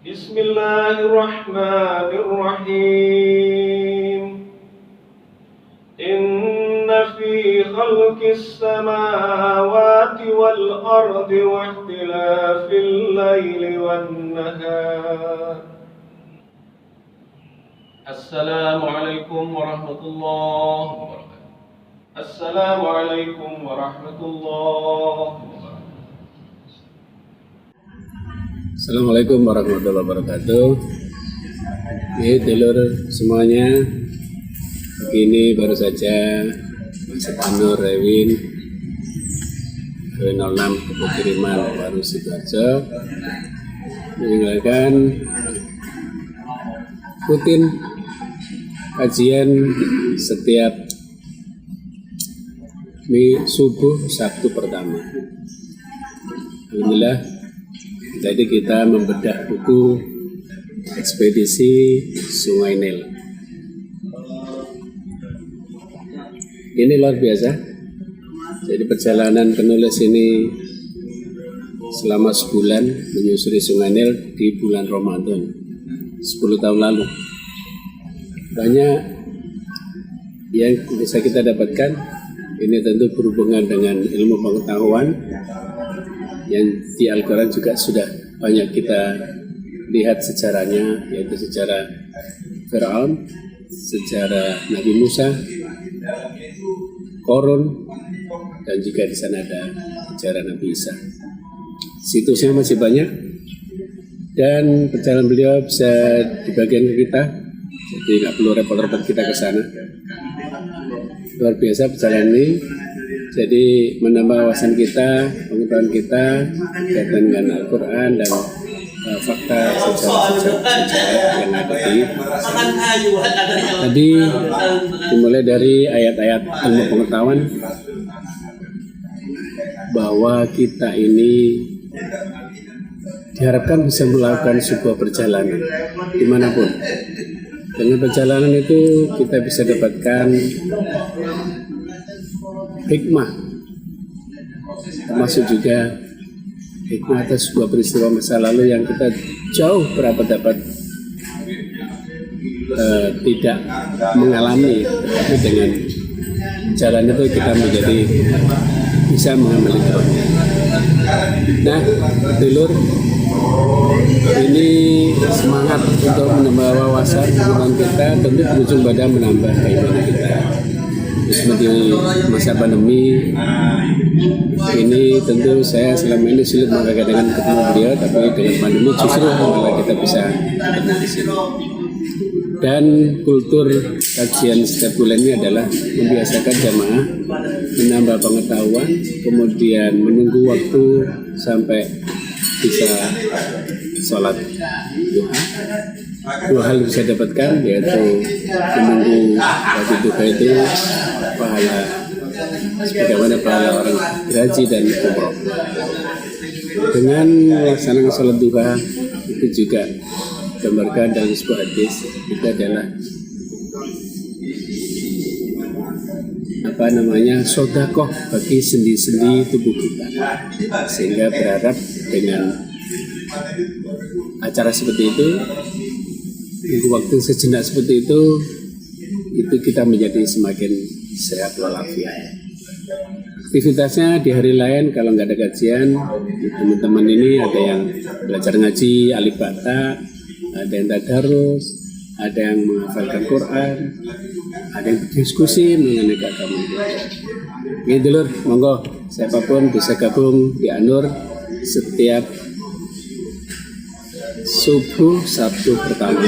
Bismillahirrahmanirrahim. Inna fi khalqis samawati wal ardi wa ikhtilafil laili wan nahar. Assalamualaikum warahmatullahi wabarakatuh. Assalamualaikum warahmatullahi wabarakatuh. Assalamualaikum warahmatullahi wabarakatuh. Dulur semuanya, begini baru saja Mas Anur Rewin ke 06 Kebukiriman Waru Sidoarjo meninggalkan rutin kajian setiap subuh Sabtu pertama. Alhamdulillah, jadi kita membedah buku Ekspedisi Sungai Nil. Ini luar biasa. Jadi perjalanan penulis ini selama sebulan menyusuri Sungai Nil di bulan Ramadan 10 tahun lalu. Banyak yang bisa kita dapatkan. Ini tentu berhubungan dengan ilmu pengetahuan yang di Al-Quran juga sudah banyak kita lihat sejarahnya, yaitu sejarah Fir'aun, sejarah Nabi Musa, Korun, dan juga di sana ada sejarah Nabi Isa. Situsnya masih banyak dan perjalanan beliau bisa dibagikan ke kita, jadi nggak perlu repot-repot kita ke sana. Luar biasa perjalanan ini. Jadi menambah wawasan kita, pengetahuan kita kaitan dengan Al-Quran dan fakta sejarah yang ada di tadi dimulai dari ayat-ayat ilmu pengetahuan bahwa kita ini diharapkan bisa melakukan sebuah perjalanan dimanapun. Dengan perjalanan itu kita bisa dapatkan hikmah, termasuk juga hikmah atas sebuah peristiwa masa lalu yang kita jauh berabad-abad tidak mengalami, tapi dengan jalan itu kita menjadi bisa mengambil hikmahnya. Nah, dulur, ini semangat untuk menambah wawasan pengetahuan kita, tentu berujung pada menambah keimanan kita. Seperti masa pandemi ini, tentu saya selama ini sulit mengadakan ketemu beliau, tapi dengan pandemi justru malah kita bisa ketemu di sini. Dan kultur kajian setiap bulan ini adalah membiasakan jamaah menambah pengetahuan, kemudian menunggu waktu sampai bisa sholat duha. Dua hal bisa dapatkan, yaitu menunggu waktu duha itu pahala sebagaimana pahala orang berhaji dan umroh. Dengan melaksanakan sholat duha itu juga gambarkan dalam sebuah hadis itu adalah sodakoh bagi sendi-sendi tubuh kita, sehingga berharap dengan acara seperti itu, waktu sejenak seperti itu kita menjadi semakin sehat walafiat. Aktivitasnya di hari lain kalau nggak ada kajian, teman-teman ini ada yang belajar ngaji alif bata, ada yang tadarus, ada yang menghafalkan Quran, ada yang berdiskusi mengenai agama. Ini dulur, monggo siapapun bisa gabung di Anur setiap subuh Sabtu pertama,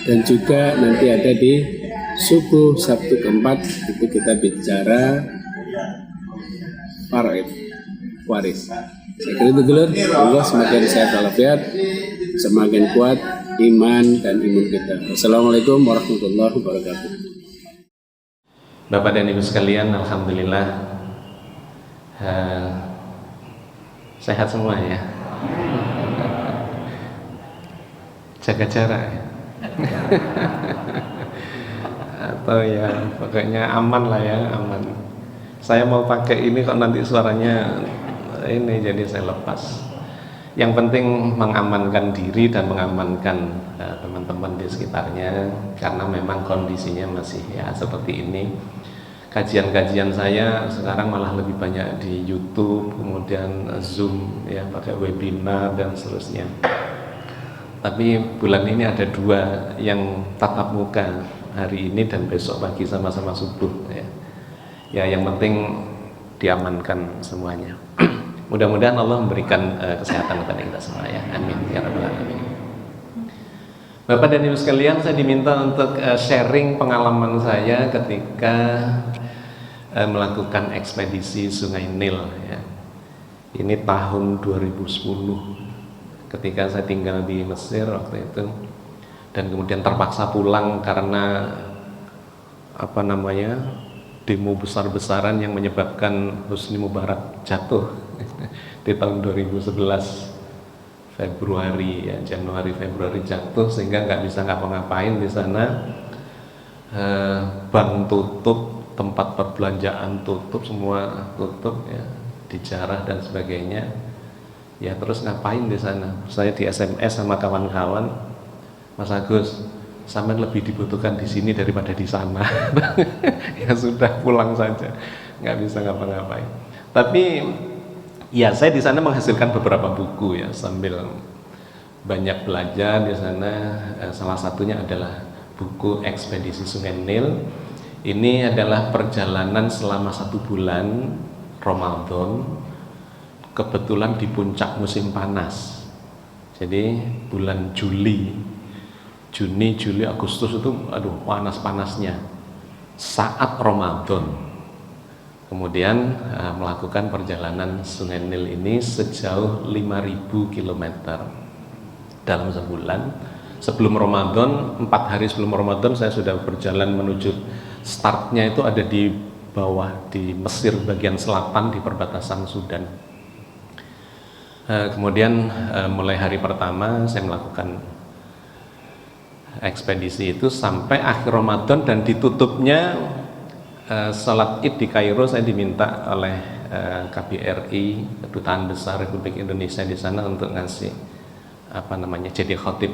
dan juga nanti ada di subuh Sabtu keempat, itu kita bicara faraid, waris. Saya kira itu dulur, Allah semakin sehat walafiat, semakin kuat iman dan imun kita. Wassalamualaikum warahmatullahi wabarakatuh. Bapak dan Ibu sekalian, alhamdulillah sehat semua ya. Jaga jarak ya. Atau ya pokoknya aman lah ya, aman. Saya mau pakai ini kok nanti suaranya ini, jadi saya lepas. Yang penting mengamankan diri dan mengamankan teman-teman di sekitarnya, karena memang kondisinya masih ya seperti ini. Kajian-kajian saya sekarang malah lebih banyak di YouTube, kemudian Zoom ya, pakai webinar dan seterusnya. Tapi bulan ini ada 2 yang tatap muka, hari ini dan besok pagi sama-sama subuh ya. Ya yang penting diamankan semuanya. Mudah-mudahan Allah memberikan kesehatan kepada kita semua ya. Amin ya rabbal alamin. Bapak dan Ibu sekalian, saya diminta untuk sharing pengalaman saya ketika melakukan ekspedisi Sungai Nil ya. Ini tahun 2010 ketika saya tinggal di Mesir waktu itu, dan kemudian terpaksa pulang karena demo besar-besaran yang menyebabkan Husni Mubarak jatuh di tahun 2011 Februari ya, Januari Februari jatuh, sehingga nggak bisa ngapa-ngapain di sana. Bank tutup, tempat perbelanjaan tutup, semua tutup ya, dijarah dan sebagainya. Ya terus ngapain di sana? Saya di SMS sama kawan-kawan, Mas Agus, sampean lebih dibutuhkan di sini daripada di sana. Ya sudah, pulang saja, nggak bisa ngapa-ngapain. Tapi ya saya di sana menghasilkan beberapa buku ya, sambil banyak belajar di sana. Salah satunya adalah buku Ekspedisi Sungai Nil. Ini adalah perjalanan selama 1 bulan Ramadan, kebetulan di puncak musim panas. Jadi bulan Juni, Juli, Agustus itu panas-panasnya saat Ramadan. Kemudian melakukan perjalanan Sungai Nil ini sejauh 5.000 km dalam sebulan. Sebelum Ramadan, 4 hari sebelum Ramadan saya sudah berjalan menuju, startnya itu ada di bawah di Mesir bagian selatan di perbatasan Sudan. Kemudian mulai hari pertama saya melakukan ekspedisi itu sampai akhir Ramadan, dan ditutupnya salat Id di Kairo. Saya diminta oleh KBRI, Kedutaan Besar Republik Indonesia di sana, untuk ngasih jadi khatib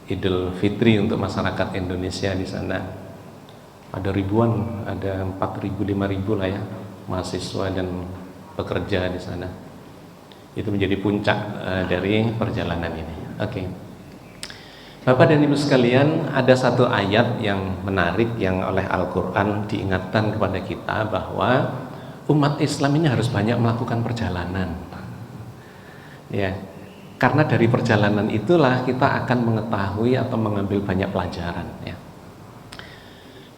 Idul Fitri untuk masyarakat Indonesia di sana. Ada ribuan, ada 4.000, 5.000 lah ya, mahasiswa dan pekerja di sana. Itu menjadi puncak dari perjalanan ini. Oke. Bapak dan Ibu sekalian, ada satu ayat yang menarik yang oleh Al-Quran diingatkan kepada kita bahwa umat Islam ini harus banyak melakukan perjalanan. Ya, karena dari perjalanan itulah kita akan mengetahui atau mengambil banyak pelajaran. Ya.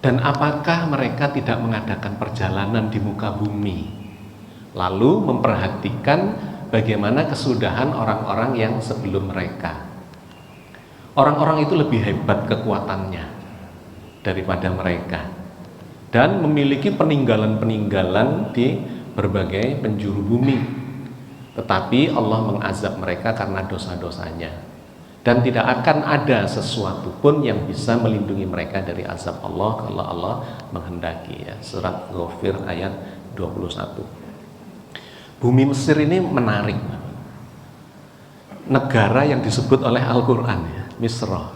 Dan apakah mereka tidak mengadakan perjalanan di muka bumi, lalu memperhatikan bagaimana kesudahan orang-orang yang sebelum mereka? Orang-orang itu lebih hebat kekuatannya daripada mereka, dan memiliki peninggalan-peninggalan di berbagai penjuru bumi. Tetapi Allah mengazab mereka karena dosa-dosanya, dan tidak akan ada sesuatu pun yang bisa melindungi mereka dari azab Allah kalau Allah menghendaki ya. Surat Ghafir ayat 21. Bumi Mesir ini menarik. Negara yang disebut oleh Al-Quran ya, Misra,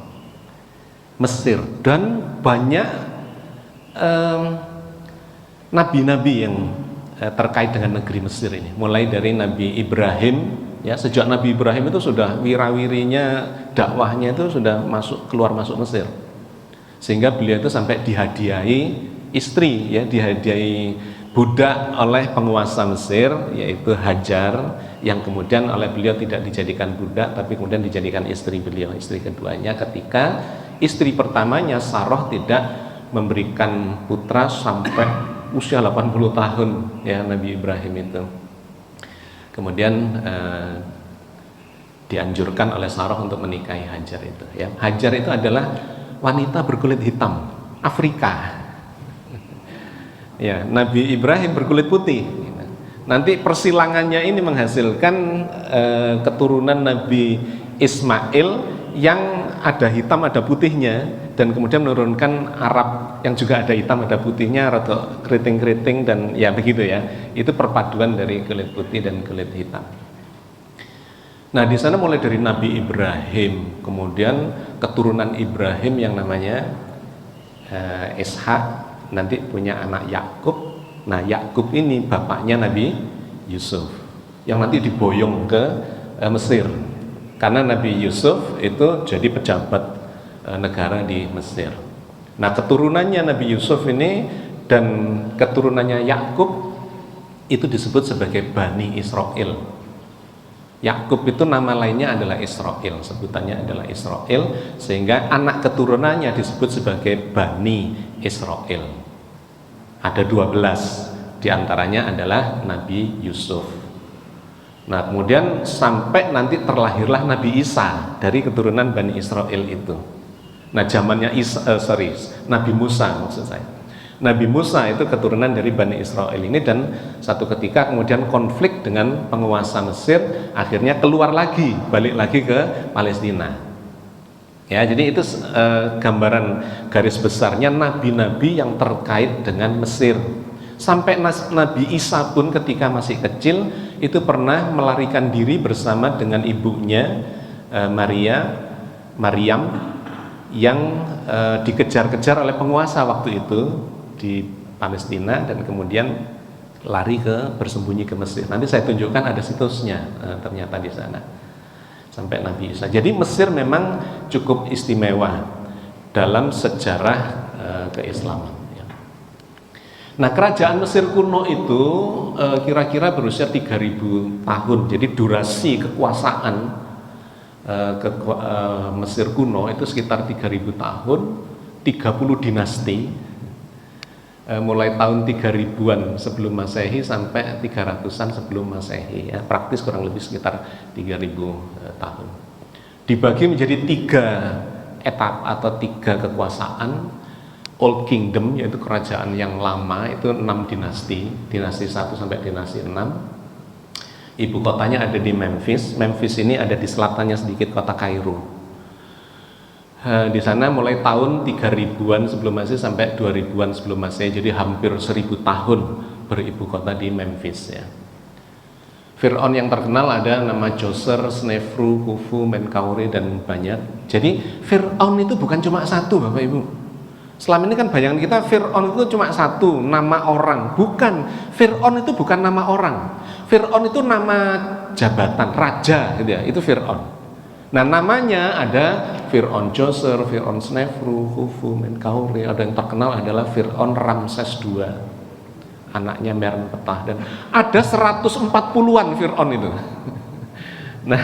Mesir, dan banyak nabi-nabi yang terkait dengan negeri Mesir ini. Mulai dari Nabi Ibrahim ya, sejak Nabi Ibrahim itu sudah wirawirinya, dakwahnya itu sudah keluar masuk Mesir, sehingga beliau itu sampai dihadiahi istri ya, dihadiahi budak oleh penguasa Mesir, yaitu Hajar, yang kemudian oleh beliau tidak dijadikan budak tapi kemudian dijadikan istri beliau, istri keduanya, ketika istri pertamanya Sarah tidak memberikan putra sampai usia 80 tahun ya, Nabi Ibrahim itu. Kemudian dianjurkan oleh Sarah untuk menikahi Hajar itu ya. Hajar itu adalah wanita berkulit hitam Afrika. Ya, Nabi Ibrahim berkulit putih. Nanti persilangannya ini menghasilkan keturunan Nabi Ismail yang ada hitam ada putihnya, dan kemudian menurunkan Arab yang juga ada hitam ada putihnya, atau keriting-keriting dan ya begitu ya. Itu perpaduan dari kulit putih dan kulit hitam. Nah, di sana mulai dari Nabi Ibrahim, kemudian keturunan Ibrahim yang namanya Ishak, nanti punya anak Yakub. Nah, Yakub ini bapaknya Nabi Yusuf yang nanti diboyong ke Mesir. Karena Nabi Yusuf itu jadi pejabat negara di Mesir. Nah, keturunannya Nabi Yusuf ini dan keturunannya Yakub itu disebut sebagai Bani Israel. Yakub itu nama lainnya adalah Israel, sebutannya adalah Israel, sehingga anak keturunannya disebut sebagai Bani Israel. Ada 12, diantaranya adalah Nabi Yusuf. Nah, kemudian sampai nanti terlahirlah Nabi Isa dari keturunan Bani Israel itu. Nah, zamannya Nabi Musa maksud saya. Nabi Musa itu keturunan dari Bani Israel ini, dan satu ketika kemudian konflik dengan penguasa Mesir, akhirnya keluar lagi, balik lagi ke Palestina. Ya, jadi itu gambaran garis besarnya nabi-nabi yang terkait dengan Mesir. Sampai Nabi Isa pun ketika masih kecil itu pernah melarikan diri bersama dengan ibunya Maryam yang dikejar-kejar oleh penguasa waktu itu di Palestina, dan kemudian lari bersembunyi ke Mesir. Nanti saya tunjukkan ada situsnya ternyata di sana sampai Nabi Isa. Jadi Mesir memang cukup istimewa dalam sejarah keislaman. Nah, kerajaan Mesir kuno itu kira-kira berusia 3000 tahun. Jadi durasi kekuasaan Mesir kuno itu sekitar 3000 tahun, 30 dinasti. Mulai tahun 3000-an sebelum Masehi sampai 300-an sebelum Masehi, ya, praktis kurang lebih sekitar 3000 tahun. Dibagi menjadi 3 etap atau 3 kekuasaan. Old Kingdom, yaitu kerajaan yang lama, itu 6 dinasti 1 sampai dinasti 6. Ibu kotanya ada di Memphis. Memphis ini ada di selatannya sedikit kota Kairo. Di sana mulai tahun 3000-an sebelum Masehi sampai 2000-an sebelum Masehi, jadi hampir 1000 tahun beribu kota di Memphis, ya. Fir'aun yang terkenal ada nama Djoser, Snefru, Khufu, Menkaure, dan banyak. Jadi Fir'aun itu bukan cuma satu, Bapak Ibu. Selama ini kan bayangan kita Fir'aun itu cuma satu, nama orang. Bukan, Fir'aun itu bukan nama orang. Fir'aun itu nama jabatan, raja gitu ya, itu Fir'aun. Nah, namanya ada Fir'aun Djoser, Fir'aun Snefru, Khufu, Menkaure. Ada yang terkenal adalah Fir'aun Ramses II, anaknya Merneptah, dan ada 140-an Fir'aun itu. Nah,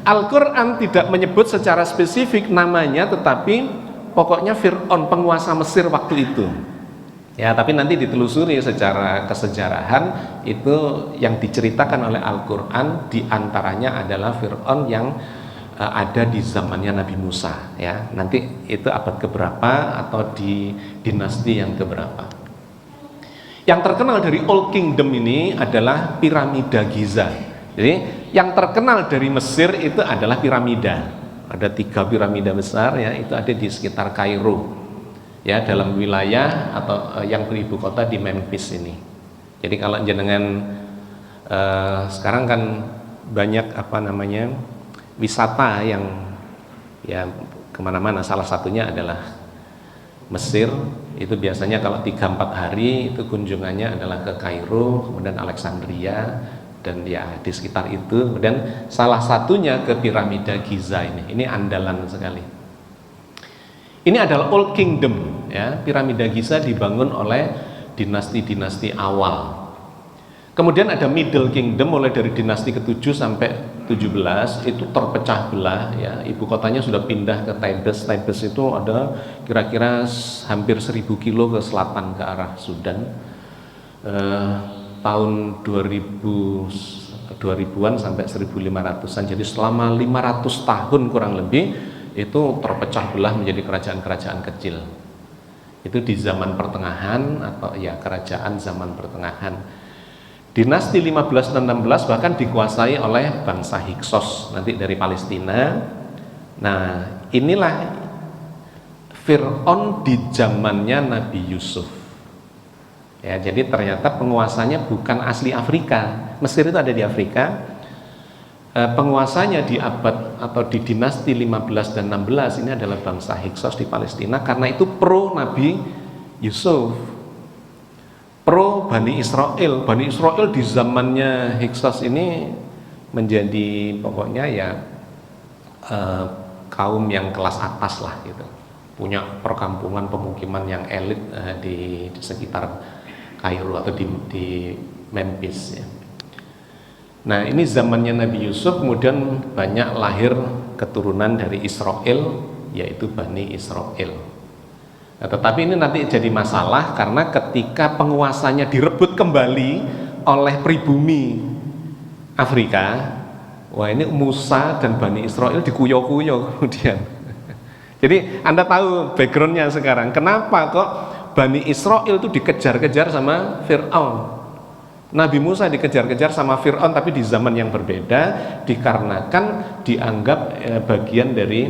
Al-Quran tidak menyebut secara spesifik namanya, tetapi pokoknya Fir'aun penguasa Mesir waktu itu. Ya, tapi nanti ditelusuri secara kesejarahan itu yang diceritakan oleh Al-Quran diantaranya adalah Fir'aun yang ada di zamannya Nabi Musa, ya. Nanti itu abad keberapa atau di dinasti yang keberapa. Yang terkenal dari Old Kingdom ini adalah piramida Giza. Jadi yang terkenal dari Mesir itu adalah piramida. Ada 3 piramida besar, ya, itu ada di sekitar Kairo, ya, dalam wilayah atau yang beribu kota di Memphis ini. Jadi kalau jenengan sekarang kan banyak wisata yang ya kemana-mana, salah satunya adalah Mesir. Itu biasanya kalau 3-4 hari itu kunjungannya adalah ke Kairo, kemudian Alexandria, dan ya di sekitar itu. Kemudian salah satunya ke piramida Giza ini andalan sekali. Ini adalah Old Kingdom, ya. Piramida Giza dibangun oleh dinasti-dinasti awal. Kemudian ada Middle Kingdom, mulai dari dinasti ke-7 sampai 17 itu terpecah belah, ya. Ibu kotanya sudah pindah ke Thebes. Thebes itu ada kira-kira hampir 1000 kilo ke selatan ke arah Sudan. Tahun 2000-an sampai 1500-an. Jadi selama 500 tahun kurang lebih itu terpecah belah menjadi kerajaan-kerajaan kecil. Itu di zaman pertengahan atau ya kerajaan zaman pertengahan. Dinasti 15 dan 16 bahkan dikuasai oleh bangsa Hyksos nanti dari Palestina. Nah, inilah Fir'aun di zamannya Nabi Yusuf. Ya, jadi ternyata penguasanya bukan asli Afrika. Mesir itu ada di Afrika. Penguasanya di abad atau di dinasti 15 dan 16 ini adalah bangsa Hyksos di Palestina, karena itu pro Nabi Yusuf, pro Bani Israel. Bani Israel di zamannya Hyksos ini menjadi pokoknya ya kaum yang kelas atas lah gitu, punya perkampungan pemukiman yang elit di sekitar Kairo atau di Memphis ya. Nah ini zamannya Nabi Yusuf, kemudian banyak lahir keturunan dari Israel, yaitu Bani Israel. Nah, tetapi ini nanti jadi masalah karena ketika penguasanya direbut kembali oleh pribumi Afrika, wah ini Musa dan Bani Israel dikuyo-kuyo kemudian. Jadi Anda tahu backgroundnya sekarang, kenapa kok Bani Israel itu dikejar-kejar sama Fir'aun. Nabi Musa dikejar-kejar sama Fir'aun, tapi di zaman yang berbeda, dikarenakan dianggap bagian dari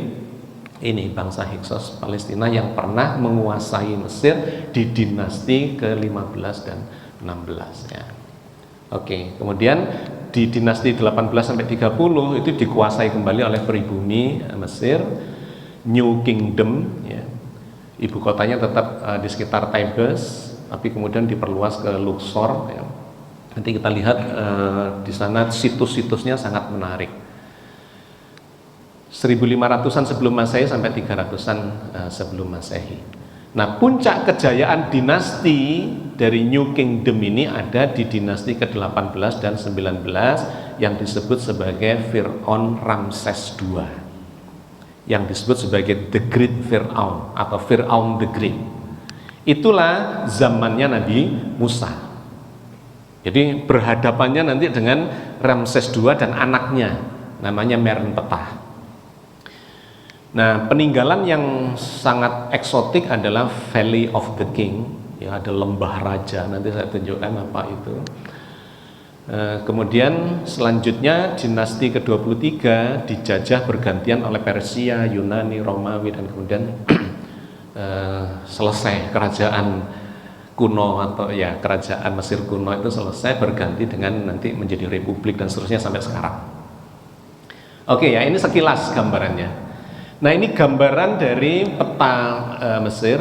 ini bangsa Hyksos Palestina yang pernah menguasai Mesir di dinasti ke-15 dan 16 ya. Oke, kemudian di dinasti 18 sampai 30 itu dikuasai kembali oleh pribumi Mesir, New Kingdom ya. Ibu kotanya tetap di sekitar Thebes, tapi kemudian diperluas ke Luxor ya. Nanti kita lihat di sana situs-situsnya sangat menarik. 1500-an sebelum Masehi sampai 300-an sebelum Masehi. Nah, puncak kejayaan dinasti dari New Kingdom ini ada di dinasti ke-18 dan 19 yang disebut sebagai Fir'aun Ramses II, yang disebut sebagai The Great Fir'aun atau Fir'aun the Great. Itulah zamannya Nabi Musa. Jadi berhadapannya nanti dengan Ramses II dan anaknya namanya Merenptah. Nah, peninggalan yang sangat eksotik adalah Valley of the King, ya ada lembah raja, nanti saya tunjukkan apa itu. Kemudian selanjutnya dinasti ke-23 dijajah bergantian oleh Persia, Yunani, Romawi, dan kemudian selesai kerajaan kuno atau ya kerajaan Mesir kuno itu selesai, berganti dengan nanti menjadi republik dan seterusnya sampai sekarang. Oke ya, ini sekilas gambarannya. Nah ini gambaran dari peta Mesir.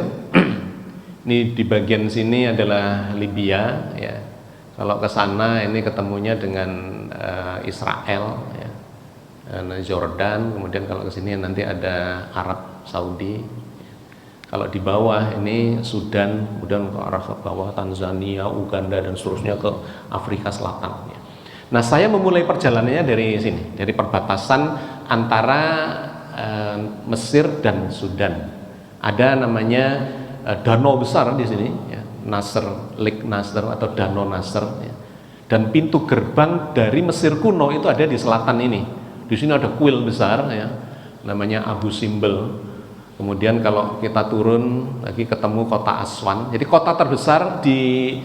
Ini di bagian sini adalah Libya ya. Kalau ke sana ini ketemunya dengan Israel ya. Jordan, kemudian kalau ke sini nanti ada Arab Saudi. Kalau di bawah ini Sudan, kemudian ke arah ke bawah Tanzania, Uganda, dan seterusnya ke Afrika Selatan. Nah, saya memulai perjalanannya dari sini, dari perbatasan antara Mesir dan Sudan. Ada namanya danau besar di sini, ya, Nasser, Lake Nasser atau Danau Nasser. Ya. Dan pintu gerbang dari Mesir kuno itu ada di selatan ini. Di sini ada kuil besar, ya, namanya Abu Simbel. Kemudian kalau kita turun lagi ketemu kota Aswan. Jadi kota terbesar di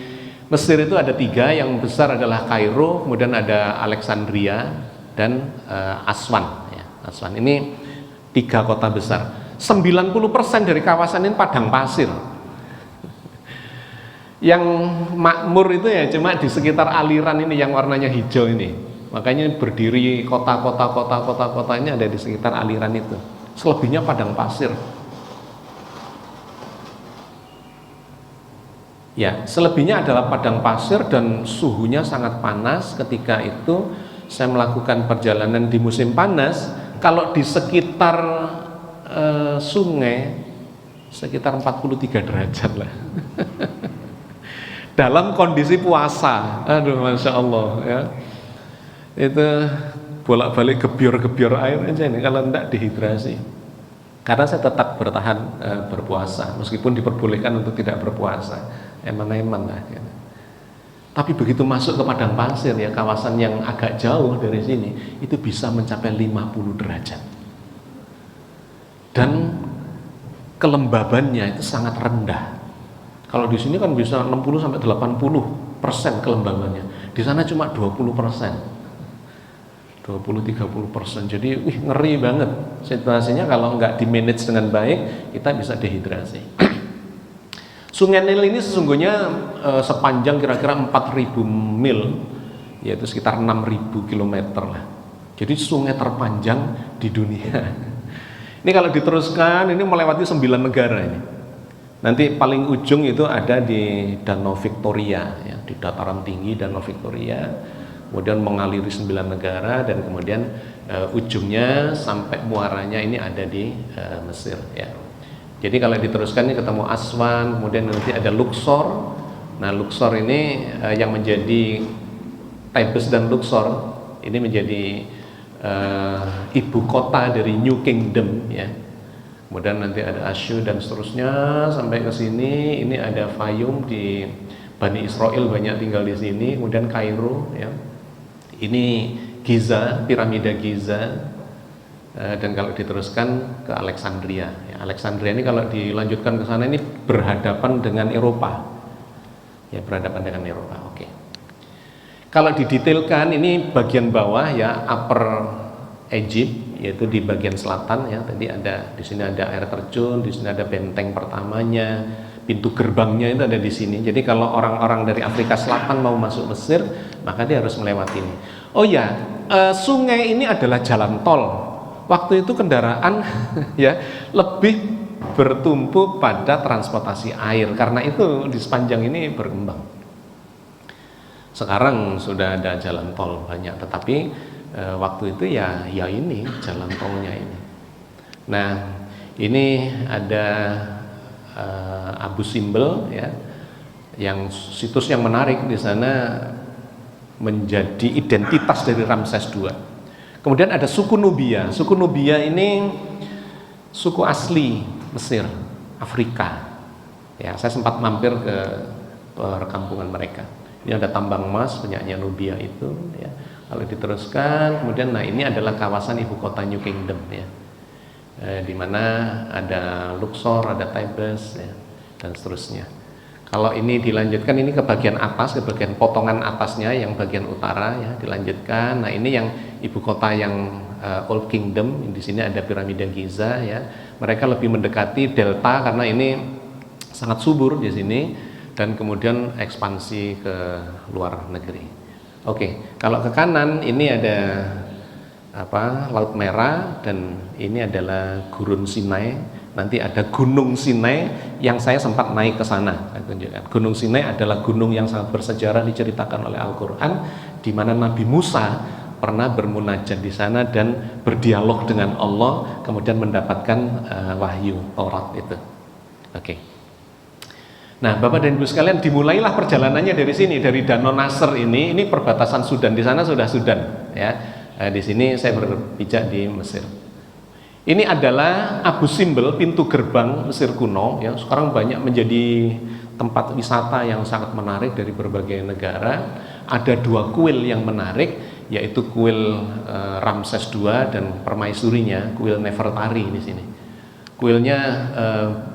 Mesir itu ada 3. Yang besar adalah Kairo, kemudian ada Alexandria dan Aswan ya. Aswan ini 3 kota besar. 90% dari kawasan ini padang pasir. Yang makmur itu ya cuma di sekitar aliran ini yang warnanya hijau ini. Makanya berdiri kota ini ada di sekitar aliran itu. Selebihnya padang pasir. Ya, selebihnya adalah padang pasir dan suhunya sangat panas. Ketika itu saya melakukan perjalanan di musim panas. Kalau di sekitar sungai sekitar 43 derajat lah. Dalam kondisi puasa. Aduh, Masya Allah ya. Itu bolak-balik gebior-gebior air aja ini kalau tidak dehidrasi. Karena saya tetap bertahan berpuasa meskipun diperbolehkan untuk tidak berpuasa, eman-eman lah gitu. Tapi begitu masuk ke padang pasir ya, kawasan yang agak jauh dari sini itu bisa mencapai 50 derajat dan kelembabannya itu sangat rendah. Kalau di sini kan bisa 60 sampai 80% kelembabannya, di sana cuma 20%. 20-30%. Jadi ngeri banget situasinya kalau nggak di manage dengan baik, kita bisa dehidrasi. Sungai Nil ini sesungguhnya sepanjang kira-kira 4.000 mil, yaitu sekitar 6.000 km lah. Jadi sungai terpanjang di dunia. Ini kalau diteruskan ini melewati 9 negara ini. Nanti paling ujung itu ada di Danau Victoria ya, di dataran tinggi Danau Victoria. Kemudian mengaliri 9 negara dan kemudian ujungnya sampai muaranya ini ada di Mesir ya. Jadi kalau diteruskan ini ketemu Aswan, kemudian nanti ada Luxor. Nah, Luxor ini yang menjadi Thebes dan Luxor ini menjadi ibu kota dari New Kingdom ya. Kemudian nanti ada Asyu dan seterusnya sampai ke sini. Ini ada Fayum di Bani Israel banyak tinggal di sini. Kemudian Kairo ya. Ini Giza, piramida Giza. Dan kalau diteruskan ke Alexandria ya. Alexandria ini kalau dilanjutkan ke sana ini berhadapan dengan Eropa ya, berhadapan dengan Eropa. Oke. Kalau didetailkan ini bagian bawah ya, Upper Egypt, yaitu di bagian selatan ya. Tadi ada di sini ada air terjun, di sini ada benteng pertamanya, pintu gerbangnya itu ada di sini. Jadi kalau orang-orang dari Afrika Selatan mau masuk Mesir, maka dia harus melewati ini. Oh ya, sungai ini adalah jalan tol. Waktu itu kendaraan ya lebih bertumpu pada transportasi air, karena itu di sepanjang ini berkembang. Sekarang sudah ada jalan tol banyak, tetapi waktu itu ya ini jalan tolnya ini. Nah, ini ada Abu Simbel ya, yang situs yang menarik di sana menjadi identitas dari Ramses II. Kemudian ada suku Nubia. Suku Nubia ini suku asli Mesir, Afrika. Ya, saya sempat mampir ke perkampungan mereka. Ini ada tambang emas punyanya Nubia itu. Ya. Lalu diteruskan, kemudian nah ini adalah kawasan ibu kota New Kingdom ya, di mana ada Luxor, ada Thebes ya, dan seterusnya. Kalau ini dilanjutkan ini ke bagian atas, ke bagian potongan atasnya yang bagian utara ya, dilanjutkan. Nah ini yang ibu kota yang Old Kingdom, di sini ada piramida Giza ya. Mereka lebih mendekati delta karena ini sangat subur di sini, dan kemudian ekspansi ke luar negeri. Oke, kalau ke kanan ini ada Laut Merah, dan ini adalah Gurun Sinai. Nanti ada Gunung Sinai yang saya sempat naik ke sana. Saya tunjukkan. Gunung Sinai adalah gunung yang sangat bersejarah, diceritakan oleh Al-Quran, di mana Nabi Musa pernah bermunajat di sana dan berdialog dengan Allah, kemudian mendapatkan wahyu Taurat itu. Oke. Nah, Bapak dan Ibu sekalian, dimulailah perjalanannya dari sini, dari Danau Nasser ini perbatasan Sudan. Di sana sudah Sudan, ya. Di sini saya berpijak di Mesir. Ini adalah Abu Simbel, pintu gerbang Mesir kuno. Ya, sekarang banyak menjadi tempat wisata yang sangat menarik dari berbagai negara. Ada 2 kuil yang menarik, yaitu kuil Ramses II dan permaisurinya, kuil Nefertari di sini. Kuilnya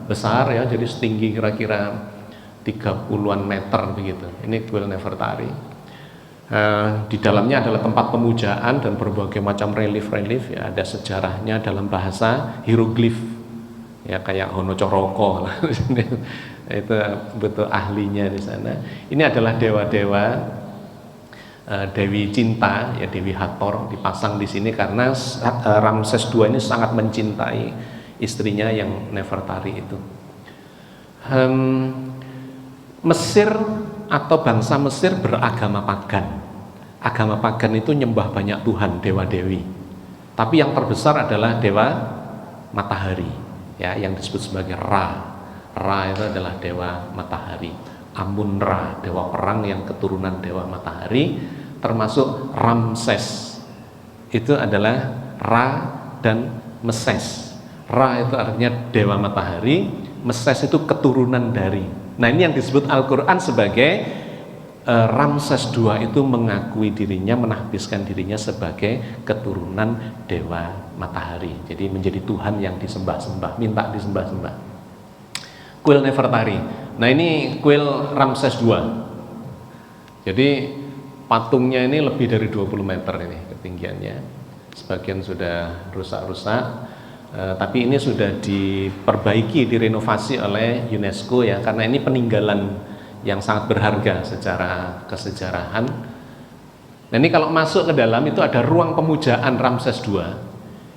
besar ya, jadi setinggi kira-kira 30-an meter begitu. Ini kuil Nefertari. Di dalamnya adalah tempat pemujaan dan berbagai macam relief ya, ada sejarahnya dalam bahasa hieroglif ya, kayak Hono Coroko itu betul ahlinya di sana. Ini adalah dewa-dewa, Dewi Cinta ya, Dewi Hathor dipasang di sini karena Ramses II ini sangat mencintai istrinya yang Nefertari itu. Mesir atau bangsa Mesir beragama pagan. Agama pagan itu nyembah banyak Tuhan, dewa-dewi. Tapi yang terbesar adalah dewa matahari, ya, yang disebut sebagai Ra. Ra itu adalah dewa matahari. Amun-Ra, dewa perang yang keturunan dewa matahari, termasuk Ramses. Itu adalah Ra dan Meses. Ra itu artinya dewa matahari, Meses itu keturunan dari. Nah, ini yang disebut Al-Quran sebagai Ramses II itu mengakui dirinya, menahbiskan dirinya sebagai keturunan dewa matahari. Jadi menjadi Tuhan yang disembah-sembah, minta disembah-sembah. Kuil Nefertari. Nah, ini kuil Ramses II. Jadi patungnya ini lebih dari 20 meter ini ketinggiannya. Sebagian sudah rusak-rusak, tapi ini sudah diperbaiki, direnovasi oleh UNESCO ya, karena ini peninggalan yang sangat berharga secara kesejarahan. Nah ini kalau masuk ke dalam itu ada ruang pemujaan Ramses II.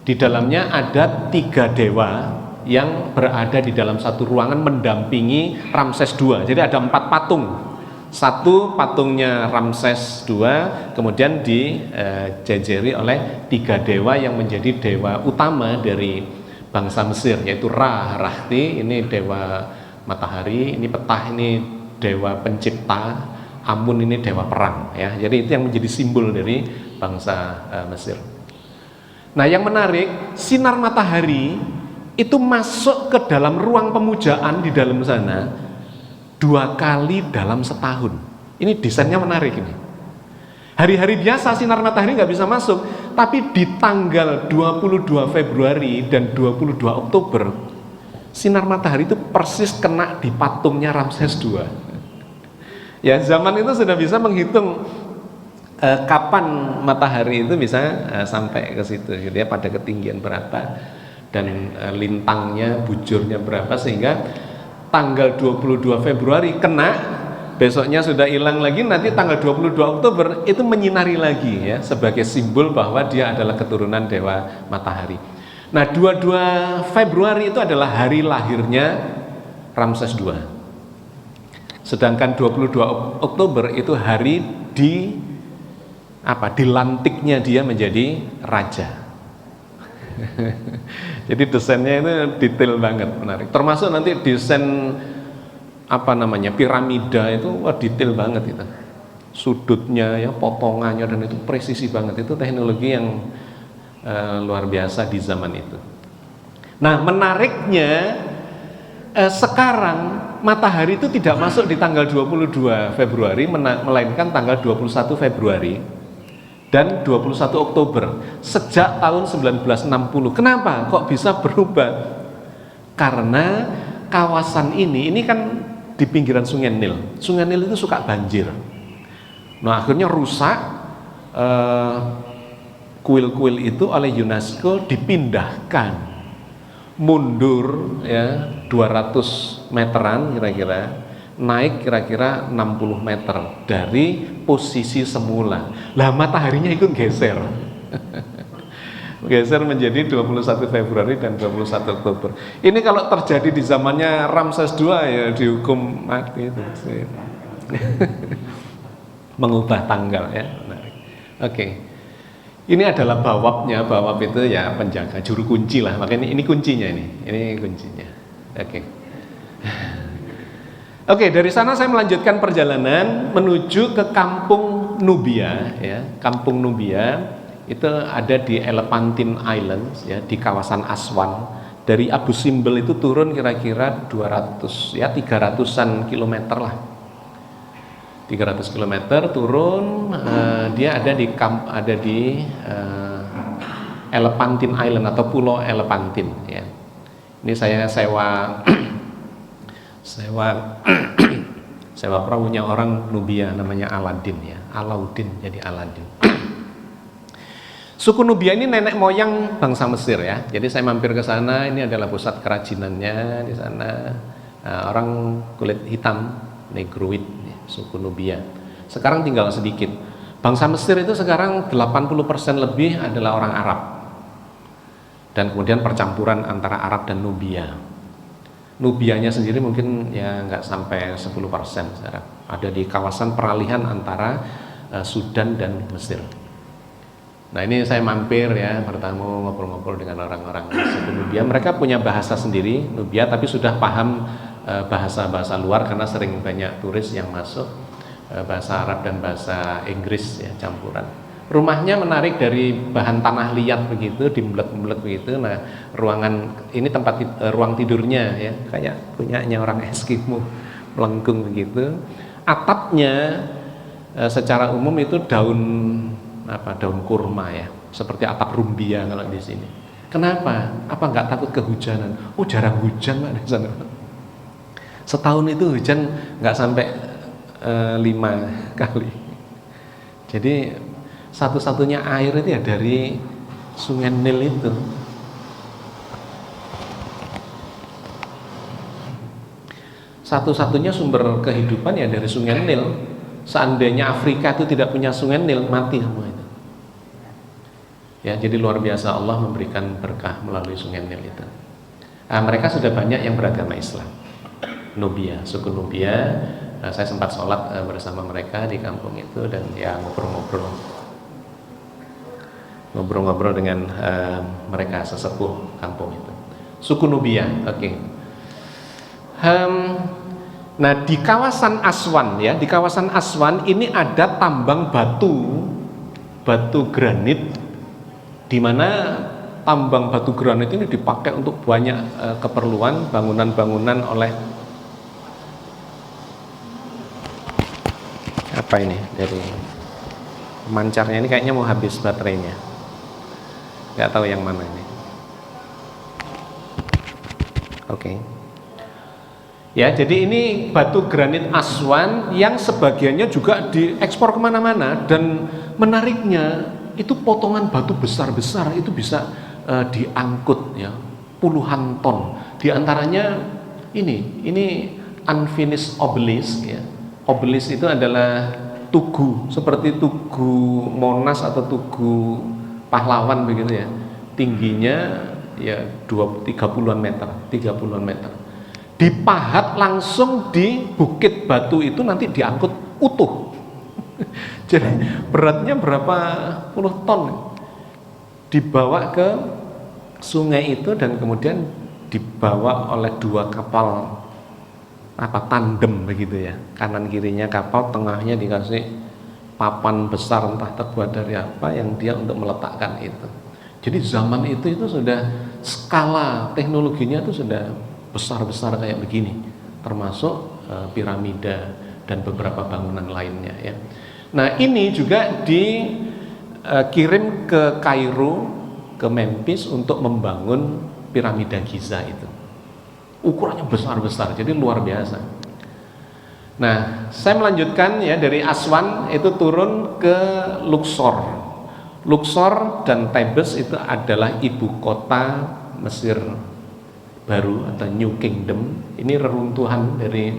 Di dalamnya ada 3 dewa yang berada di dalam satu ruangan mendampingi Ramses II. Jadi ada 4 patung. Satu patungnya Ramses II, kemudian dijejeri oleh 3 dewa yang menjadi dewa utama dari bangsa Mesir, yaitu Ra, Rahti, ini dewa matahari, ini Petah, ini dewa pencipta, Amun ini dewa perang, ya. Jadi itu yang menjadi simbol dari bangsa Mesir. Nah, yang menarik, sinar matahari itu masuk ke dalam ruang pemujaan di dalam sana 2 kali dalam setahun. Ini desainnya menarik ini. Hari-hari biasa sinar matahari nggak bisa masuk, tapi di tanggal 22 Februari dan 22 Oktober sinar matahari itu persis kena di patungnya Ramses II. Ya, zaman itu sudah bisa menghitung kapan matahari itu bisa sampai ke situ, gitu ya, pada ketinggian berapa dan lintangnya, bujurnya berapa, sehingga tanggal 22 Februari kena, besoknya sudah hilang lagi, nanti tanggal 22 Oktober itu menyinari lagi, ya, sebagai simbol bahwa dia adalah keturunan dewa matahari. Nah, 22 Februari itu adalah hari lahirnya Ramses II. Sedangkan 22 Oktober itu hari dilantiknya dia menjadi raja. Jadi desainnya itu detail banget, menarik. Termasuk nanti desain piramida itu detail banget itu. Sudutnya, ya, potongannya, dan itu presisi banget. Itu teknologi yang luar biasa di zaman itu. Nah, menariknya sekarang matahari itu tidak masuk di tanggal 22 Februari, melainkan tanggal 21 Februari dan 21 Oktober sejak tahun 1960. Kenapa kok bisa berubah? Karena kawasan ini kan di pinggiran Sungai Nil. Sungai Nil itu suka banjir. Nah, akhirnya rusak. Kuil-kuil itu oleh UNESCO dipindahkan mundur, ya, 200 meteran kira-kira, naik kira-kira 60 meter dari posisi semula. Lah, mataharinya ikut geser. Geser menjadi 21 Februari dan 21 Oktober. Ini kalau terjadi di zamannya Ramses II, ya dihukum mati itu. Mengubah tanggal, ya. Menarik. Oke. Ini adalah bawabnya. Bawab itu ya penjaga, juru kunci lah. Makanya ini kuncinya ini kuncinya. Oke. Oke, dari sana saya melanjutkan perjalanan menuju ke Kampung Nubia, ya. Kampung Nubia itu ada di Elephantine Islands, ya, di kawasan Aswan. Dari Abu Simbel itu turun kira-kira 300-an kilometer lah. 300 km turun, dia ada di Elephantine Island atau Pulau Elephantine, ya. Ini saya sewa perahunya orang Nubia, namanya Aladin, ya. Alauddin jadi Aladin. Suku Nubia ini nenek moyang bangsa Mesir, ya. Jadi saya mampir ke sana, ini adalah pusat kerajinannya di sana. Orang kulit hitam, Negroid, suku Nubia. Sekarang tinggal sedikit. Bangsa Mesir itu sekarang 80% lebih adalah orang Arab. Dan kemudian percampuran antara Arab dan Nubia. Nubianya sendiri mungkin ya nggak sampai 10% sekarang. Ada di kawasan peralihan antara Sudan dan Mesir. Nah, ini saya mampir, ya, bertemu, ngobrol-ngobrol dengan orang-orang suku Nubia. Mereka punya bahasa sendiri, Nubia, tapi sudah paham bahasa-bahasa luar karena sering banyak turis yang masuk, bahasa Arab dan bahasa Inggris, ya, campuran. Rumahnya menarik, dari bahan tanah liat begitu, dimbelet-belet begitu. Nah, ruangan ini ruang tidurnya, ya, kayak punyanya orang Eskimo, melengkung begitu. Atapnya secara umum itu daun kurma, ya, seperti atap rumbia kalau di sini. Kenapa? Apa nggak takut kehujanan? Oh, jarang hujan, Pak, di sana. Setahun itu hujan nggak sampai 5 kali. Jadi satu-satunya air itu ya dari Sungai Nil itu. Satu-satunya sumber kehidupan ya dari Sungai Nil. Seandainya Afrika itu tidak punya sungai Nil, mati semua itu. Ya, jadi luar biasa Allah memberikan berkah melalui sungai Nil itu. Nah, mereka sudah banyak yang beragama Islam. Nubia, suku Nubia. Nah, saya sempat sholat bersama mereka di kampung itu dan ya ngobrol-ngobrol dengan mereka sesepuh kampung itu. Suku Nubia, oke. Nah, di kawasan Aswan ya, di kawasan Aswan ini ada tambang batu granit, di mana tambang batu granit ini dipakai untuk banyak keperluan bangunan-bangunan oleh apa ini, dari pemancarnya ini kayaknya mau habis baterainya, nggak tahu yang mana ini. Oke. Ya, jadi ini batu granit Aswan yang sebagiannya juga diekspor kemana-mana, dan menariknya itu potongan batu besar-besar itu bisa diangkut ya, puluhan ton. Di antaranya ini unfinished obelisk ya. Obelisk itu adalah tugu seperti tugu Monas atau tugu pahlawan begitu ya. Tingginya ya 30-an meter. Dipahat langsung di bukit batu itu, nanti diangkut utuh. Jadi beratnya berapa puluh ton, dibawa ke sungai itu dan kemudian dibawa oleh 2 kapal tandem begitu ya, kanan kirinya kapal, tengahnya dikasih papan besar entah terbuat dari apa yang dia untuk meletakkan itu. Jadi zaman itu sudah skala teknologinya itu sudah besar-besar kayak begini, termasuk piramida dan beberapa bangunan lainnya ya. Nah, ini juga dikirim ke Kairo, ke Memphis untuk membangun piramida Giza itu. Ukurannya besar-besar, jadi luar biasa. Nah, saya melanjutkan ya, dari Aswan itu turun ke Luxor. Luxor dan Thebes itu adalah ibu kota Mesir baru atau New Kingdom. Ini reruntuhan dari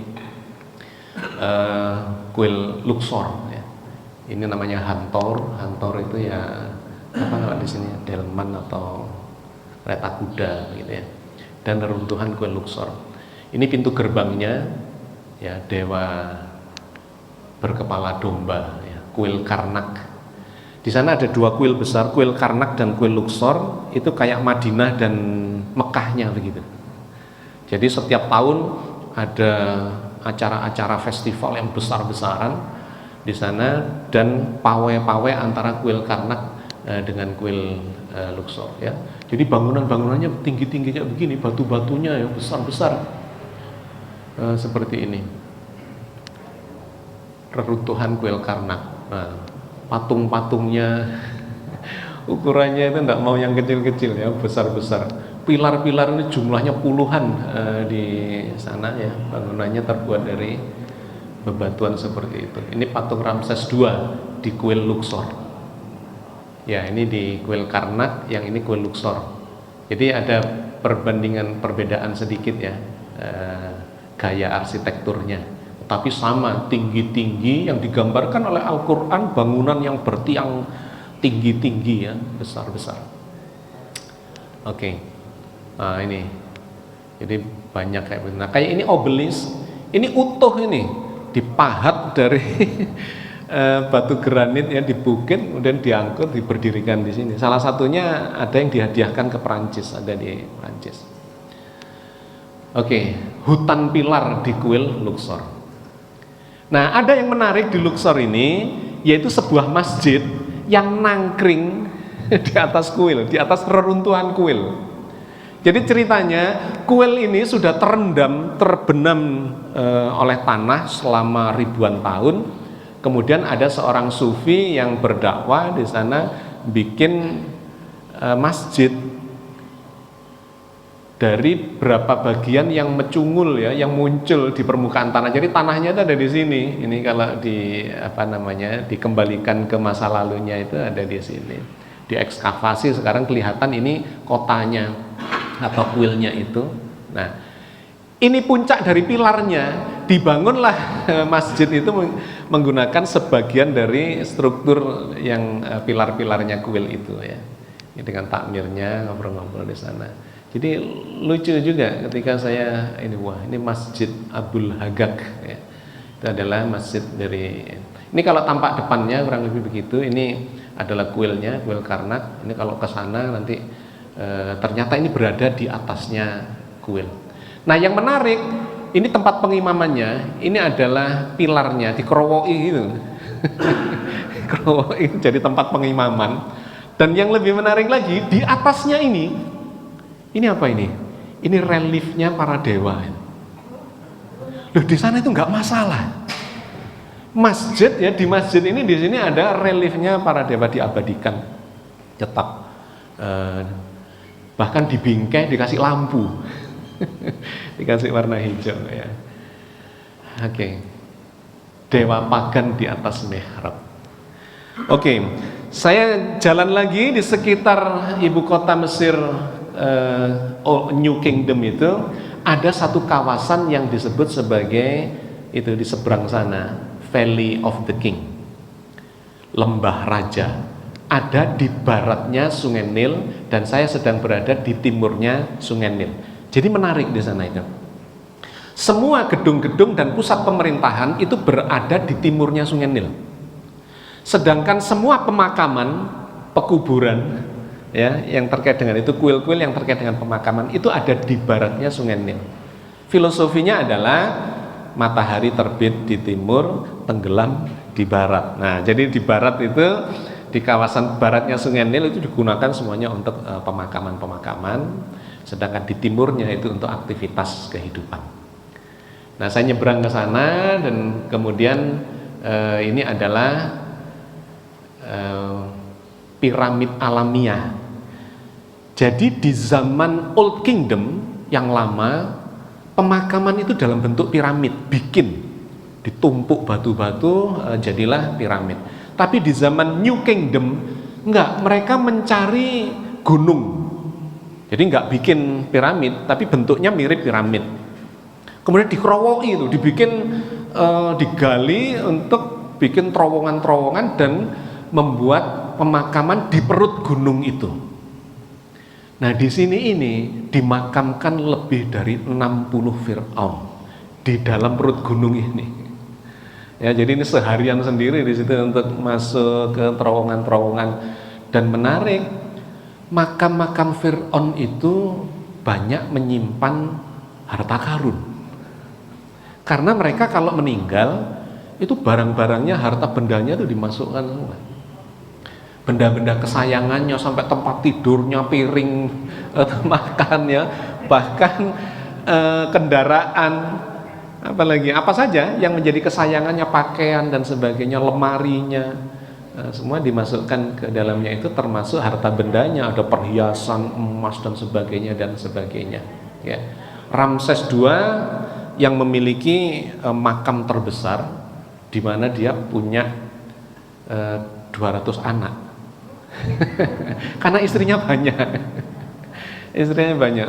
kuil Luxor ya. Ini namanya Hantor itu ya apa kalau di sini delman atau kereta kuda gitu ya. Dan reruntuhan kuil Luxor. Ini pintu gerbangnya ya, dewa berkepala domba ya, kuil Karnak. Di sana ada 2 kuil besar, kuil Karnak dan kuil Luxor. Itu kayak Madinah dan Mekahnya begitu. Jadi setiap tahun ada acara-acara festival yang besar-besaran di sana, dan pawai-pawai antara kuil Karnak dengan kuil Luxor ya. Jadi bangunan-bangunannya tinggi-tinggi kayak begini, batu-batunya yang besar-besar seperti ini. Reruntuhan kuil Karnak. Nah, patung-patungnya ukurannya itu enggak mau yang kecil-kecil ya, besar-besar. Pilar-pilar ini jumlahnya puluhan di sana ya, bangunannya terbuat dari bebatuan seperti itu. Ini patung Ramses II di kuil Luxor. Ya, ini di kuil Karnak, yang ini kuil Luxor. Jadi ada perbedaan sedikit ya, gaya arsitekturnya. Tapi sama, tinggi-tinggi yang digambarkan oleh Al-Quran, bangunan yang bertiang tinggi-tinggi ya, besar-besar. Oke. Nah, ini. Jadi banyak kayak begitu. Nah, kayak ini obelisk, ini utuh ini, dipahat dari batu granit ya, di bukit, kemudian diangkut, diberdirikan di sini. Salah satunya ada yang dihadiahkan ke Prancis, ada di Prancis. Oke, hutan pilar di kuil Luxor. Nah, ada yang menarik di Luxor ini, yaitu sebuah masjid yang nangkring di atas kuil, di atas reruntuhan kuil. Jadi ceritanya, kuil ini sudah terbenam oleh tanah selama ribuan tahun. Kemudian ada seorang sufi yang berdakwah di sana, bikin masjid dari berapa bagian yang mecungul ya, yang muncul di permukaan tanah. Jadi tanahnya itu ada di sini. Ini kalau dikembalikan ke masa lalunya itu ada di sini. Diekskavasi, sekarang kelihatan ini kotanya atau kuilnya itu. Nah, ini puncak dari pilarnya. dibangunlah masjid itu menggunakan sebagian dari struktur yang pilar-pilarnya kuil itu ya. Dengan takmirnya, ngobrol-ngobrol di sana. Jadi lucu juga ketika saya ini Masjid Abdul Hagak ya. Itu adalah masjid dari ini kalau tampak depannya kurang lebih begitu. Ini adalah kuilnya, kuil Karnak. Ini kalau ke sana nanti ternyata ini berada di atasnya kuil. Nah, yang menarik ini tempat pengimamannya, ini adalah pilarnya dikerowoki gitu. Kerowoki jadi tempat pengimaman. Dan yang lebih menarik lagi, di atasnya ini apa ini? Ini reliefnya para dewa. Loh, di sana itu nggak masalah. Masjid ya, di masjid ini di sini ada reliefnya para dewa diabadikan, cetak, bahkan di bingkai dikasih lampu, dikasih warna hijau ya. Oke. Dewa pagan di atas mihrab. Oke, saya jalan lagi di sekitar ibu kota Mesir, New Kingdom itu ada satu kawasan yang disebut sebagai itu di seberang sana, Valley of the King, Lembah Raja. Ada di baratnya Sungai Nil dan saya sedang berada di timurnya Sungai Nil. Jadi menarik di sana itu. Semua gedung-gedung dan pusat pemerintahan itu berada di timurnya Sungai Nil. Sedangkan semua pemakaman, pekuburan ya yang terkait dengan itu, kuil-kuil yang terkait dengan pemakaman itu ada di baratnya Sungai Nil. Filosofinya adalah matahari terbit di timur, tenggelam di barat. Nah, jadi di barat itu, di kawasan baratnya Sungai Nil itu digunakan semuanya untuk pemakaman-pemakaman, sedangkan di timurnya itu untuk aktivitas kehidupan. Nah, saya nyebrang ke sana dan kemudian ini adalah piramid alamiah. Jadi di zaman Old Kingdom yang lama, pemakaman itu dalam bentuk piramid, ditumpuk batu-batu, jadilah piramid. Tapi di zaman New Kingdom enggak, mereka mencari gunung. Jadi enggak bikin piramid, tapi bentuknya mirip piramid. Kemudian dikerowoki itu, digali untuk bikin terowongan-terowongan dan membuat pemakaman di perut gunung itu. Nah, di sini ini dimakamkan lebih dari 60 Fir'aun di dalam perut gunung ini. Ya, jadi ini seharian sendiri di situ untuk masuk ke terowongan-terowongan. Dan menarik, makam-makam Fir'aun itu banyak menyimpan harta karun. Karena mereka kalau meninggal itu barang-barangnya, harta bendanya itu dimasukkan semua. Benda-benda kesayangannya sampai tempat tidurnya, piring makannya, bahkan kendaraan, apalagi apa saja yang menjadi kesayangannya, pakaian dan sebagainya, lemarinya, semua dimasukkan ke dalamnya itu, termasuk harta bendanya, ada perhiasan emas dan sebagainya ya. Ramses II yang memiliki makam terbesar di mana dia punya 200 anak. Karena istrinya banyak.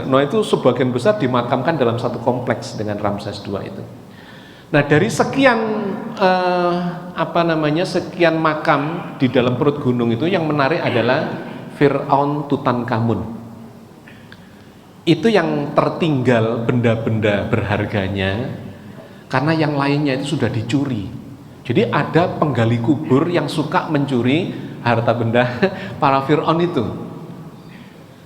Nah, itu sebagian besar dimakamkan dalam satu kompleks dengan Ramses II itu. Nah, dari sekian sekian makam di dalam perut gunung itu, yang menarik adalah Fir'aun Tutankhamun. Itu yang tertinggal benda-benda berharganya, karena yang lainnya itu sudah dicuri. Jadi ada penggali kubur yang suka mencuri harta benda para Fir'aun itu.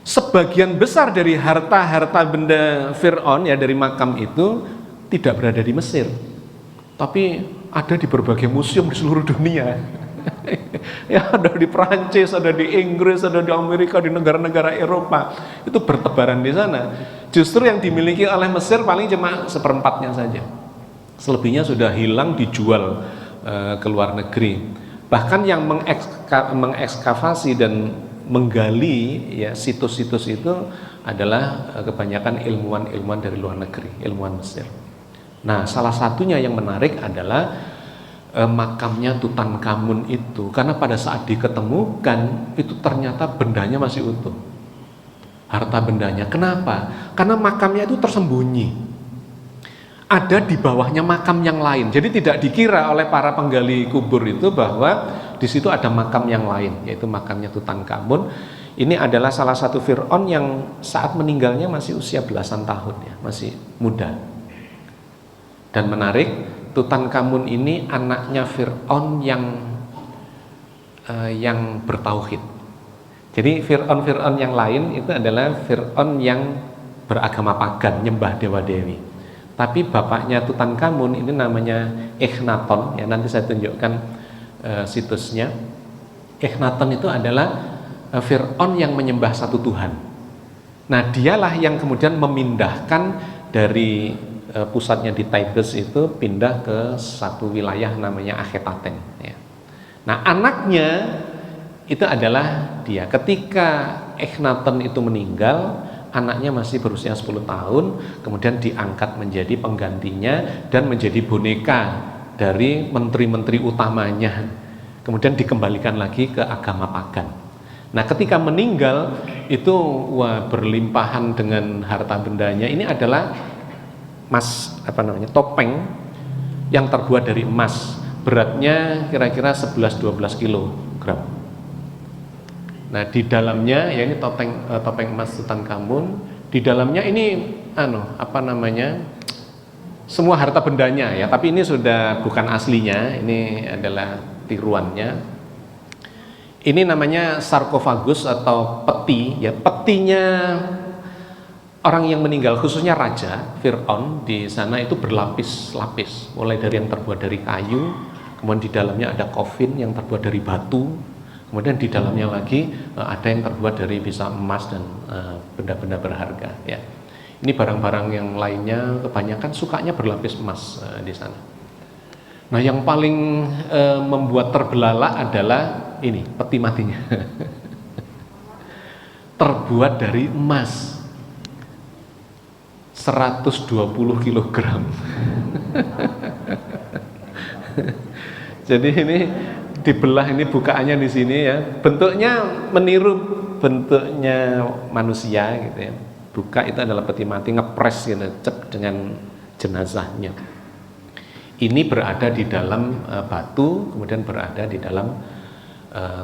Sebagian besar dari harta benda Fir'aun ya, dari makam itu tidak berada di Mesir, tapi ada di berbagai museum di seluruh dunia. Ya, ada di Perancis, ada di Inggris, ada di Amerika, di negara-negara Eropa, itu bertebaran di sana. Justru yang dimiliki oleh Mesir paling cuma seperempatnya saja, selebihnya sudah hilang, dijual ke luar negeri. Bahkan yang mengekskavasi dan menggali ya situs-situs itu adalah kebanyakan ilmuwan dari luar negeri, ilmuwan Mesir. Nah, salah satunya yang menarik adalah makamnya Tutankhamun itu, karena pada saat diketemukan itu ternyata bendanya masih utuh, harta bendanya. Kenapa? Karena makamnya itu tersembunyi. ada di bawahnya makam yang lain. Jadi tidak dikira oleh para penggali kubur itu bahwa di situ ada makam yang lain, yaitu makamnya Tutankhamun. Ini adalah salah satu Fir'aun yang saat meninggalnya masih usia belasan tahun ya, masih muda. Dan menarik, Tutankhamun ini anaknya Fir'aun yang bertauhid. Jadi Fir'aun yang lain itu adalah Fir'aun yang beragama pagan, nyembah dewa-dewi. Tapi bapaknya Tutankhamun ini namanya Echnaton, ya nanti saya tunjukkan situsnya. Echnaton itu adalah Fir'aun yang menyembah satu Tuhan. Nah, dialah yang kemudian memindahkan dari pusatnya di Thebes itu pindah ke satu wilayah namanya Akhetaten. Ya. Nah, anaknya itu adalah dia. Ketika Echnaton itu meninggal, anaknya masih berusia 10 tahun, kemudian diangkat menjadi penggantinya dan menjadi boneka dari menteri-menteri utamanya. Kemudian dikembalikan lagi ke agama pagan. Nah, ketika meninggal itu berlimpahan dengan harta bendanya. Ini adalah topeng yang terbuat dari emas. Beratnya kira-kira 11-12 kilogram. Nah, di dalamnya ya ini topeng emas Tutankhamun. Di dalamnya ini semua harta bendanya ya, tapi ini sudah bukan aslinya, ini adalah tiruannya. Ini namanya sarkofagus atau peti ya, petinya orang yang meninggal, khususnya raja Fir'aun di sana itu berlapis-lapis, mulai dari yang terbuat dari kayu, kemudian di dalamnya ada kofin yang terbuat dari batu, kemudian di dalamnya lagi ada yang terbuat dari bisa emas dan benda-benda berharga ya. Ini barang-barang yang lainnya kebanyakan sukanya berlapis emas di sana. Nah, yang paling membuat terbelalak adalah ini peti matinya. Terbuat dari emas 120 kilogram. Jadi ini dibelah, ini bukaannya di sini ya. Bentuknya meniru bentuknya manusia gitu ya. Buka itu adalah peti mati, ngepres gitu, cek dengan jenazahnya. Ini berada di dalam batu, kemudian berada di dalam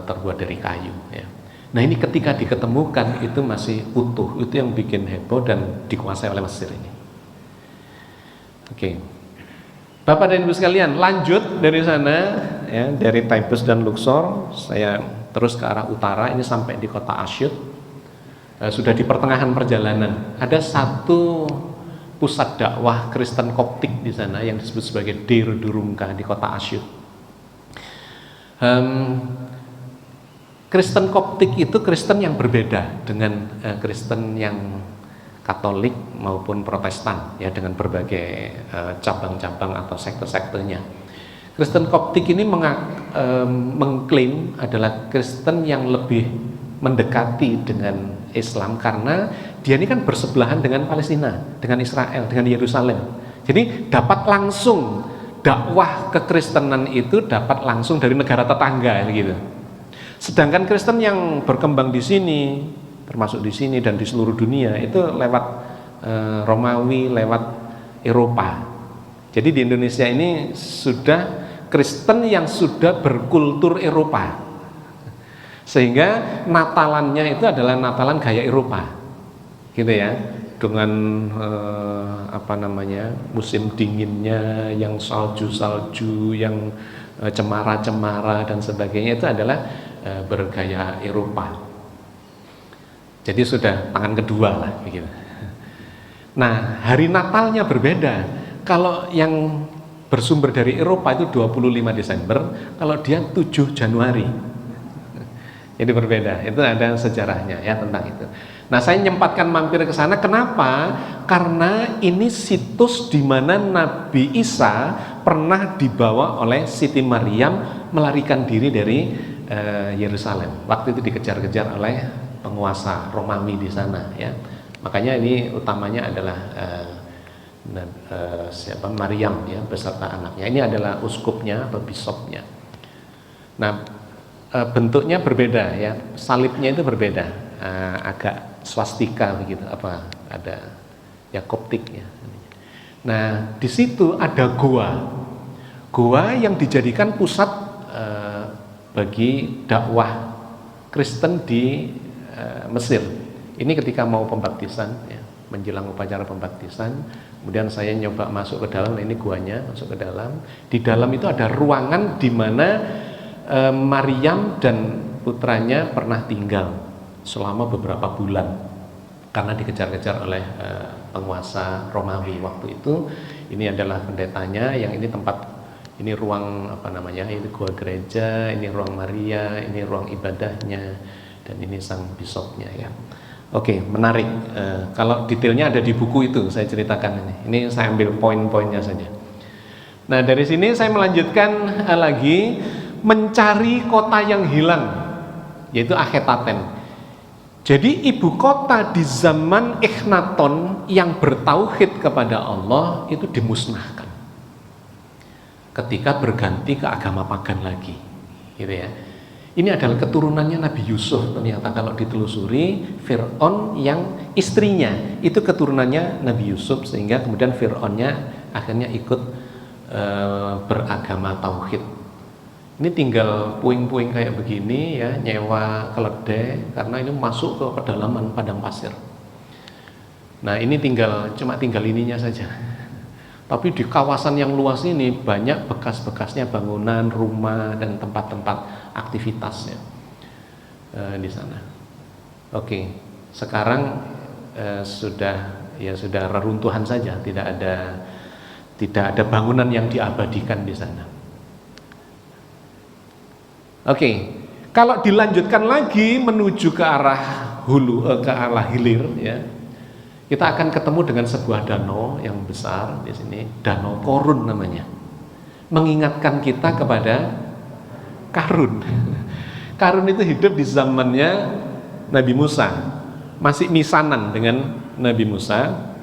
terbuat dari kayu ya. Nah, ini ketika diketemukan itu masih utuh, itu yang bikin heboh dan dikuasai oleh Mesir ini. Oke. Bapak dan Ibu sekalian, lanjut dari sana ya, dari Thebes dan Luxor, saya terus ke arah utara, ini sampai di kota Asyut. Sudah di pertengahan perjalanan, ada satu pusat dakwah Kristen Koptik di sana yang disebut sebagai Deir Durumka di kota Asyut. Kristen Koptik itu Kristen yang berbeda dengan Kristen yang Katolik maupun Protestan ya, dengan berbagai cabang-cabang atau sekte-sektenya. Kristen Koptik ini mengklaim adalah Kristen yang lebih mendekati dengan Islam karena dia ini kan bersebelahan dengan Palestina, dengan Israel, dengan Yerusalem. Jadi dapat langsung dakwah kekristenan itu dapat langsung dari negara tetangga gitu. Sedangkan Kristen yang berkembang di sini, termasuk di sini dan di seluruh dunia itu lewat Romawi, lewat Eropa. Jadi di Indonesia ini sudah Kristen yang sudah berkultur Eropa. Sehingga Natalannya itu adalah Natalan gaya Eropa, gitu ya, dengan musim dinginnya yang salju-salju, yang cemara-cemara dan sebagainya, itu adalah bergaya Eropa. Jadi sudah tangan kedua lah, begitu. Nah, hari Natalnya berbeda. Kalau yang bersumber dari Eropa itu 25 Desember, kalau dia 7 Januari. Jadi berbeda, itu ada sejarahnya ya tentang itu. Nah, saya nyempatkan mampir ke sana. Kenapa? Karena ini situs di mana Nabi Isa pernah dibawa oleh Siti Maryam melarikan diri dari Yerusalem. Waktu itu dikejar-kejar oleh penguasa Romawi di sana ya. Makanya ini utamanya adalah Maryam ya beserta anaknya. Ini adalah uskupnya atau biskopnya. Nah, bentuknya berbeda ya, salibnya itu berbeda, agak swastika begitu, ada ya Koptik ya. Nah, di situ ada goa yang dijadikan pusat bagi dakwah Kristen di Mesir. Ini ketika mau pembaptisan, ya, menjelang upacara pembaptisan, kemudian saya nyoba masuk ke dalam. Nah, ini guanya, masuk ke dalam. Di dalam itu ada ruangan di mana Maryam dan putranya pernah tinggal selama beberapa bulan karena dikejar-kejar oleh penguasa Romawi waktu itu. Ini adalah pendetanya, yang ini tempat, ini ruang apa namanya, ini gua gereja, ini ruang Maria, ini ruang ibadahnya, dan ini sang bisopnya ya. Oke, menarik. Kalau detailnya ada di buku itu saya ceritakan ini. Ini saya ambil poin-poinnya saja. Nah, dari sini saya melanjutkan lagi mencari kota yang hilang, yaitu Akhetaten. Jadi ibu kota di zaman Eknaton yang bertauhid kepada Allah itu dimusnahkan ketika berganti ke agama pagan lagi, gitu ya. Ini adalah keturunannya Nabi Yusuf. Ternyata kalau ditelusuri, Fir'aun yang istrinya itu keturunannya Nabi Yusuf, sehingga kemudian Fir'aunnya akhirnya ikut beragama tauhid. Ini tinggal puing-puing kayak begini ya, nyewa keledai karena ini masuk ke pedalaman padang pasir. Nah, ini cuma tinggal ininya saja. Tapi di kawasan yang luas ini banyak bekas-bekasnya bangunan, rumah, dan tempat-tempat aktivitasnya di sana. Oke, sekarang sudah reruntuhan saja, tidak ada bangunan yang diabadikan di sana. Oke, kalau dilanjutkan lagi menuju ke arah ke arah hilir ya, kita akan ketemu dengan sebuah danau yang besar di sini, Danau Korun namanya. Mengingatkan kita kepada Karun. Karun itu hidup di zamannya Nabi Musa, masih misanan dengan Nabi Musa,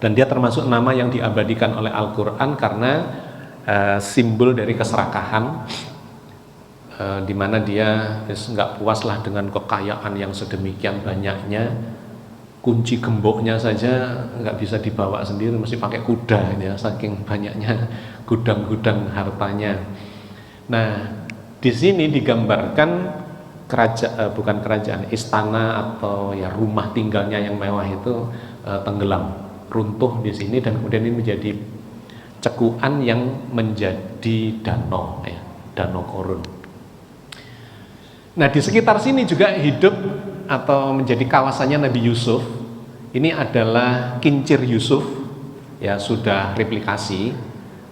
dan dia termasuk nama yang diabadikan oleh Al-Quran karena simbol dari keserakahan, di mana dia nggak puas lah dengan kekayaan yang sedemikian banyaknya. Kunci gemboknya saja nggak bisa dibawa sendiri, mesti pakai kuda ya, saking banyaknya gudang-gudang hartanya. Nah, di sini digambarkan bukan kerajaan, istana atau ya rumah tinggalnya yang mewah itu tenggelam, runtuh di sini, dan kemudian ini menjadi cekuan yang menjadi danau ya, Danau Korun. Nah, di sekitar sini juga hidup atau menjadi kawasannya Nabi Yusuf. Ini adalah kincir Yusuf, ya sudah replikasi,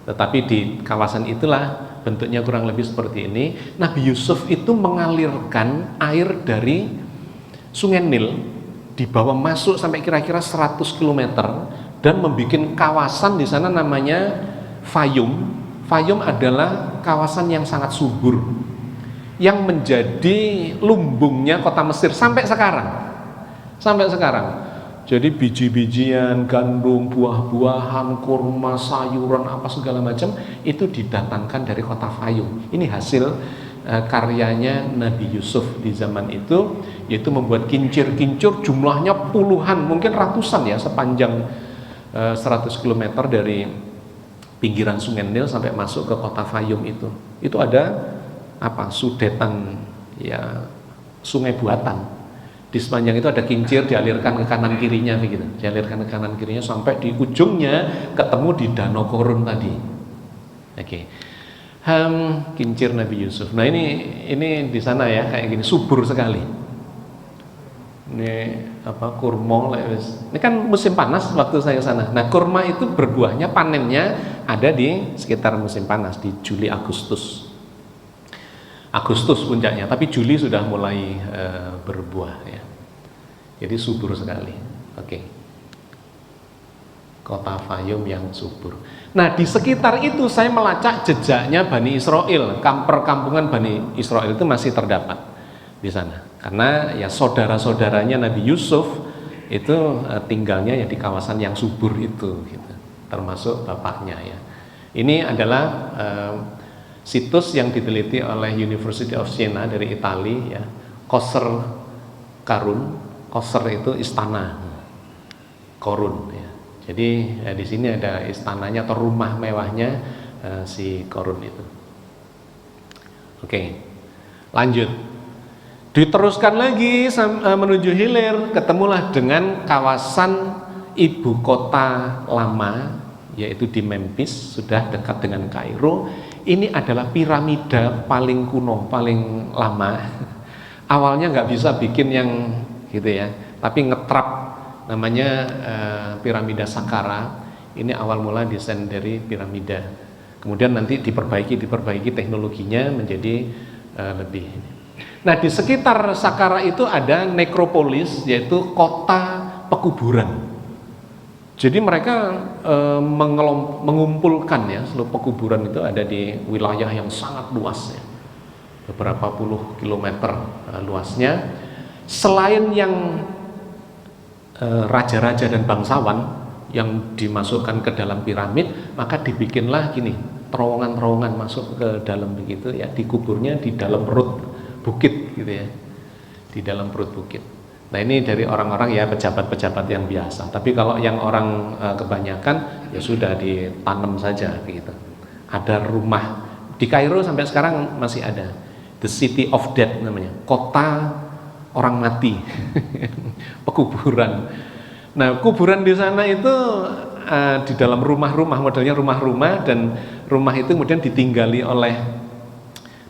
tetapi di kawasan itulah bentuknya kurang lebih seperti ini. Nabi Yusuf itu mengalirkan air dari Sungai Nil, dibawa masuk sampai kira-kira 100 km dan membuat kawasan di sana namanya Fayum. Fayum adalah kawasan yang sangat subur, yang menjadi lumbungnya kota Mesir sampai sekarang. Jadi biji-bijian, gandum, buah-buahan, kurma, sayuran, apa segala macam itu didatangkan dari kota Fayum. Ini hasil karyanya Nabi Yusuf di zaman itu, yaitu membuat kincir-kincir jumlahnya puluhan, mungkin ratusan ya, sepanjang 100 km dari pinggiran Sungai Nil sampai masuk ke kota Fayum itu. Itu ada sudetan ya, sungai buatan. Di sepanjang itu ada kincir, dialirkan ke kanan kirinya begitu. Dialirkan ke kanan kirinya sampai di ujungnya ketemu di Danau Korun tadi. Oke. Kincir Nabi Yusuf. Nah, ini di sana ya kayak gini, subur sekali. Ini kurma. Ini kan musim panas waktu saya sana. Nah, kurma itu berbuahnya, panennya ada di sekitar musim panas, di Juli Agustus puncaknya, tapi Juli sudah mulai berbuah ya. Jadi subur sekali. Oke. Kota Fayum yang subur. Nah, di sekitar itu saya melacak jejaknya Bani Israel. Perkampungan Bani Israel itu masih terdapat di sana. Karena ya saudara-saudaranya Nabi Yusuf itu tinggalnya ya di kawasan yang subur itu gitu. Termasuk bapaknya ya. Ini adalah situs yang diteliti oleh University of Siena dari Italia ya. Koser Karun. Koser itu istana, Korun ya. Jadi di sini ada istananya atau rumah mewahnya si Qarun itu. Oke, lanjut. Diteruskan lagi menuju hilir, ketemulah dengan kawasan ibu kota lama, yaitu di Memphis, sudah dekat dengan Kairo. Ini adalah piramida paling kuno, paling lama. Awalnya nggak bisa bikin yang gitu ya, tapi ngetrap namanya piramida Saqqara. Ini awal mula desain dari piramida. Kemudian nanti diperbaiki teknologinya menjadi lebih. Nah, di sekitar Saqqara itu ada nekropolis, yaitu kota pekuburan. Jadi mereka mengumpulkan ya, seluruh pekuburan itu ada di wilayah yang sangat luas ya, beberapa puluh kilometer luasnya. Selain yang raja-raja dan bangsawan yang dimasukkan ke dalam piramid, maka dibikinlah gini, terowongan-terowongan masuk ke dalam begitu ya, dikuburnya di dalam perut bukit gitu ya, di dalam perut bukit. Nah, ini dari orang-orang ya, pejabat-pejabat yang biasa. Tapi kalau yang orang kebanyakan ya sudah ditanam saja begitu. Ada rumah di Kairo sampai sekarang masih ada, the city of death namanya, kota orang mati. Pekuburan. Nah, kuburan di sana itu di dalam rumah-rumah, modelnya rumah-rumah, dan rumah itu kemudian ditinggali oleh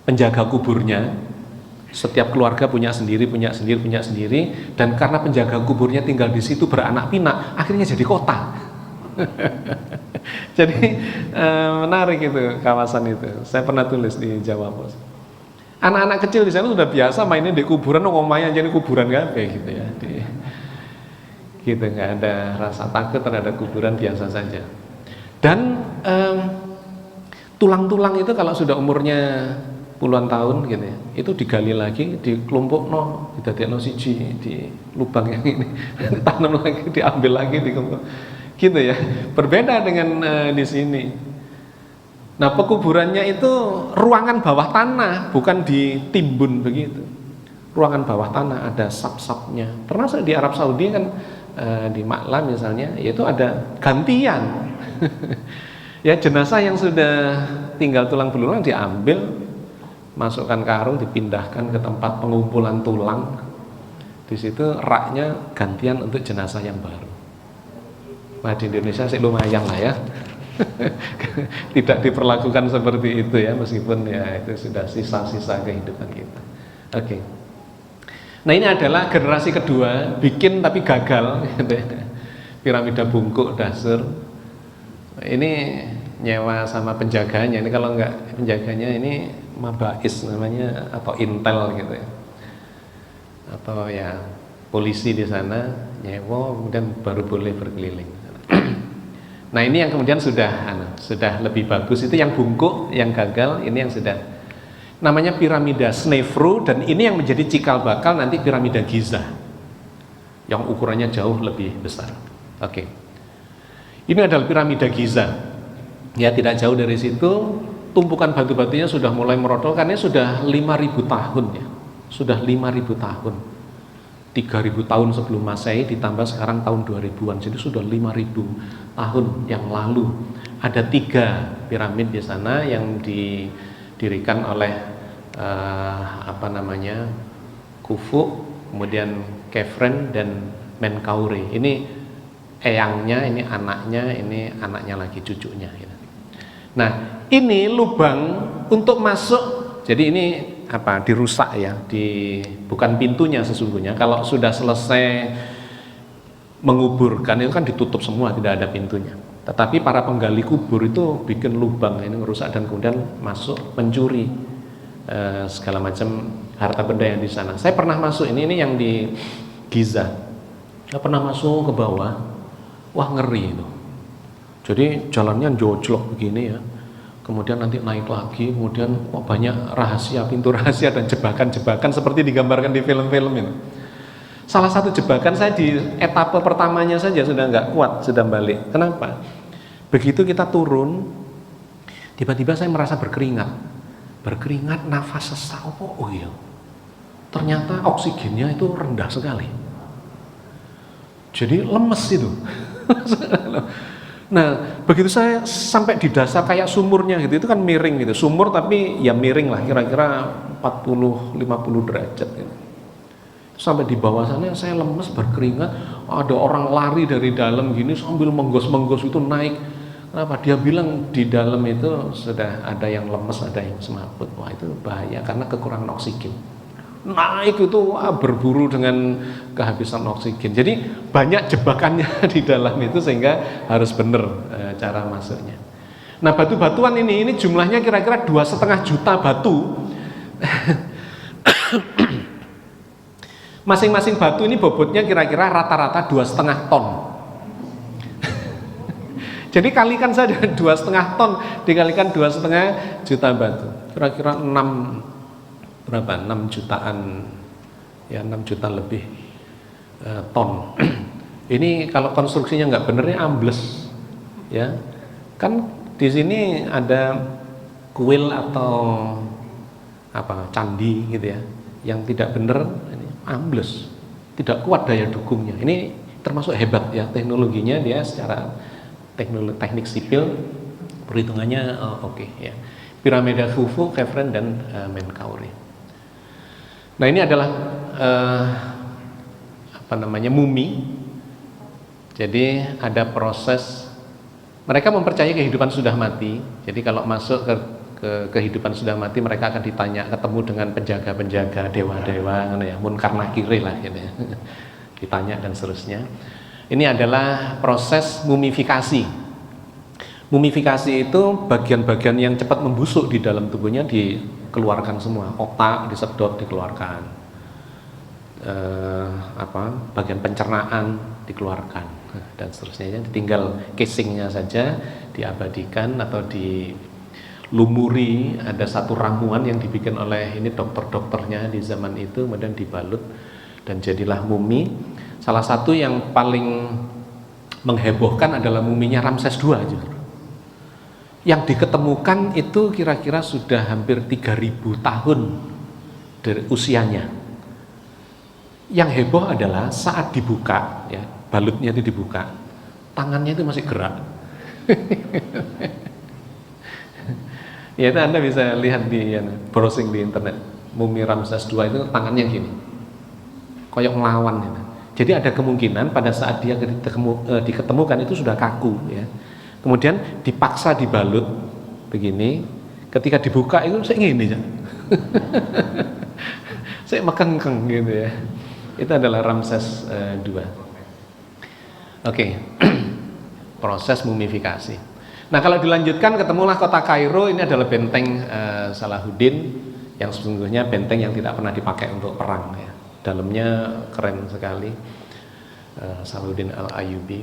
penjaga kuburnya. Setiap keluarga punya sendiri, dan karena penjaga kuburnya tinggal di situ beranak pinak, akhirnya jadi kota. Jadi menarik itu kawasan itu. Saya pernah tulis di Jawa Pos. Anak-anak kecil di sana sudah biasa mainin di kuburan, ngomongnya jadi kuburan kayak gitu ya. Gitu, nggak ada rasa takut terhadap kuburan, biasa saja. Dan tulang-tulang itu kalau sudah umurnya puluhan tahun gitu ya, itu digali lagi, dikelompok didadekno siji di lubang yang ini, tanam lagi, diambil lagi, dikelompok gitu ya. Berbeda dengan di sini. Nah, pekuburannya itu ruangan bawah tanah, bukan ditimbun begitu. Ruangan bawah tanah, ada sap-sapnya. Termasuk di Arab Saudi kan, di Makla misalnya, yaitu ada gantian. Ya, jenazah yang sudah tinggal tulang belulang diambil, masukkan karung, dipindahkan ke tempat pengumpulan tulang. Di situ raknya gantian untuk jenazah yang baru. Nah, di Indonesia sih lumayan lah ya. Tidak diperlakukan seperti itu ya, meskipun ya itu sudah sisa-sisa kehidupan kita. Oke. Nah, ini adalah generasi kedua, bikin tapi gagal. Piramida bungkuk Dasur. Ini nyewa sama penjaganya. Ini kalau enggak penjaganya ini Mabais namanya, atau Intel gitu ya, atau ya polisi di sana nyewa, kemudian baru boleh berkeliling. Nah, ini yang kemudian sudah lebih bagus, itu yang bungkuk, yang gagal. Ini yang sudah, namanya piramida Snefru, dan ini yang menjadi cikal bakal nanti piramida Giza yang ukurannya jauh lebih besar. Oke. Ini adalah piramida Giza. Ya, tidak jauh dari situ. Tumpukan batu-batunya sudah mulai merotol, karena sudah 5.000 tahun ya. Sudah 5.000 tahun. 3.000 tahun sebelum Masehi ditambah sekarang tahun 2000-an. Jadi sudah 5.000 tahun yang lalu. Ada 3 piramid di sana yang didirikan oleh Khufu, kemudian Kefren dan Menkaure. Ini eyangnya, ini anaknya lagi, cucunya gitu. Nah, ini lubang untuk masuk, jadi ini dirusak ya, bukan pintunya sesungguhnya. Kalau sudah selesai menguburkan itu kan ditutup semua, tidak ada pintunya. Tetapi para penggali kubur itu bikin lubang, ini merusak, dan kemudian masuk mencuri segala macam harta benda yang di sana. Saya pernah masuk, ini yang di Giza. Saya pernah masuk ke bawah, wah ngeri itu. Jadi jalannya jojlok begini ya. Kemudian nanti naik lagi, kemudian banyak rahasia, pintu rahasia dan jebakan-jebakan seperti digambarkan di film-film ini. Salah satu jebakan saya di etapa pertamanya saja sudah nggak kuat, sudah balik. Kenapa? Begitu kita turun, tiba-tiba saya merasa berkeringat, nafas sesak. Oh iya, ternyata oksigennya itu rendah sekali. Jadi lemes itu. Nah, begitu saya sampai di dasar kayak sumurnya gitu, itu kan miring gitu, sumur tapi ya miring lah, kira-kira 40-50 derajat gitu. Sampai di bawah sana saya lemes berkeringat, ada orang lari dari dalam gini sambil menggos-menggos itu naik. Kenapa? Dia bilang di dalam itu sudah ada yang lemes, ada yang semaput. Wah, itu bahaya karena kekurangan oksigen. Naik itu berburu dengan kehabisan oksigen. Jadi banyak jebakannya di dalam itu sehingga harus benar cara masuknya. Nah, batu-batuan ini jumlahnya kira-kira 2,5 juta batu. Masing-masing batu ini bobotnya kira-kira rata-rata 2,5 ton. Jadi kalikan saja 2,5 ton dikalikan 2,5 juta batu. Kira-kira 6 jutaan, ya 6 juta lebih ton. Ini kalau konstruksinya nggak bener ya ambles, ya kan di sini ada kuil atau apa candi gitu ya, yang tidak bener ini ambles, tidak kuat daya dukungnya. Ini termasuk hebat ya teknologinya, dia secara teknik sipil perhitungannya oke, ya. Piramida Khufu, Khafre dan Menkaure. Nah, ini adalah mumi. Jadi ada proses, mereka mempercayai kehidupan sudah mati. Jadi kalau masuk ke kehidupan sudah mati, mereka akan ditanya, ketemu dengan penjaga-penjaga, dewa-dewa, ya, munkar nakire lah gitu ya. Ditanya dan seterusnya. Ini adalah proses mumifikasi. Mumifikasi itu bagian-bagian yang cepat membusuk di dalam tubuhnya dikeluarkan semua, otak disedot dikeluarkan, bagian pencernaan dikeluarkan dan seterusnya. Tinggal casingnya saja diabadikan atau dilumuri. Ada satu ramuan yang dibikin oleh ini dokter-dokternya di zaman itu, kemudian dibalut dan jadilah mumi. Salah satu yang paling menghebohkan adalah muminya Ramses II justru. Yang diketemukan itu kira-kira sudah hampir 3.000 tahun dari usianya. Yang heboh adalah saat dibuka, ya, balutnya itu dibuka, tangannya itu masih gerak. Ya, itu Anda bisa lihat di browsing di internet. Mumi Ramses II itu tangannya gini, koyok ngelawan gitu. Jadi ada kemungkinan pada saat dia diketemukan itu sudah kaku, ya. Kemudian dipaksa dibalut begini, ketika dibuka itu saya gini ya. Saya mekengkeng gitu ya. Itu adalah Ramses II. Oke. Proses mumifikasi. Nah, kalau dilanjutkan ketemulah kota Kairo. Ini adalah benteng Salahuddin, yang sesungguhnya benteng yang tidak pernah dipakai untuk perang ya. Dalamnya keren sekali. Salahuddin Al-Ayyubi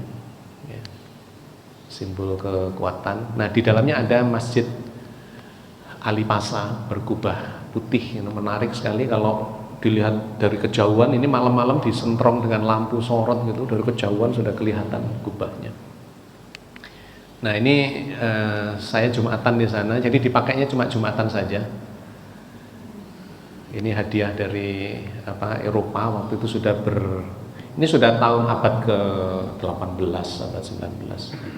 ya. Simbol kekuatan. Nah, di dalamnya ada Masjid Ali Pasa berkubah putih, yang menarik sekali kalau dilihat dari kejauhan. Ini malam-malam disentrong dengan lampu sorot gitu, dari kejauhan sudah kelihatan kubahnya. Nah, ini saya Jumatan di sana, jadi dipakainya cuma Jumatan saja. Ini hadiah dari Eropa waktu itu ini sudah tahun abad ke-18, abad 19.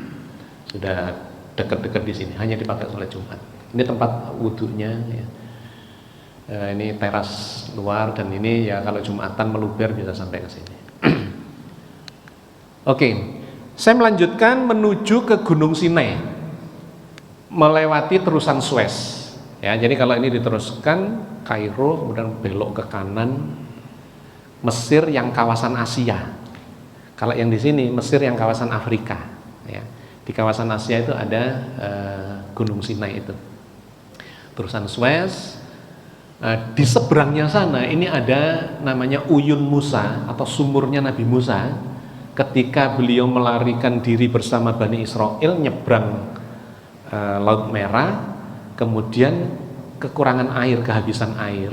Sudah dekat-dekat di sini, hanya dipakai oleh Jumat. Ini tempat wudhunya ya. Ini teras luar, dan ini ya kalau Jumatan meluber bisa sampai ke sini. Oke, saya melanjutkan menuju ke Gunung Sinai, melewati terusan Suez. Ya, jadi kalau ini diteruskan Kairo, kemudian belok ke kanan, Mesir yang kawasan Asia. Kalau yang di sini Mesir yang kawasan Afrika. Ya. Di kawasan Asia itu ada Gunung Sinai itu, terusan Suez. Di seberangnya sana ini ada namanya Uyun Musa atau sumurnya Nabi Musa. Ketika beliau melarikan diri bersama Bani Israel nyebrang Laut Merah, kemudian kekurangan air, kehabisan air.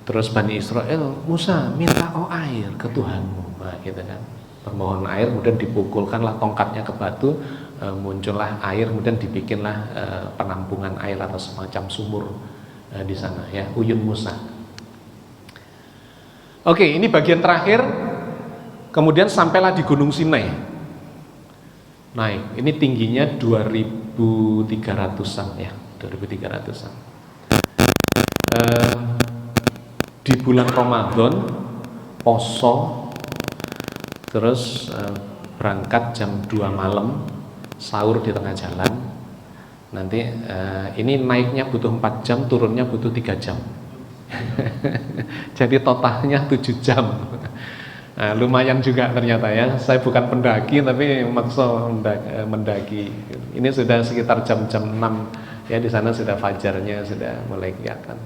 Terus Bani Israel, Musa minta air ke Tuhanmu, gitu kan. Permohon air, kemudian dipukulkanlah tongkatnya ke batu, muncullah air, kemudian dibikinlah penampungan air atau semacam sumur di sana ya, Uyun Musa. Oke, ini bagian terakhir. Kemudian sampailah di Gunung Sinai. naik. Ini tingginya 2300-an ya, 2300-an. Di bulan Ramadan poso, terus berangkat jam 2 malam, sahur di tengah jalan. Nanti ini naiknya butuh 4 jam, turunnya butuh 3 jam. Jadi totalnya 7 jam. Nah, lumayan juga ternyata ya. Saya bukan pendaki tapi maksa mendaki. Ini sudah sekitar jam-jam 6 ya, di sana sudah fajarnya sudah mulai kelihatan.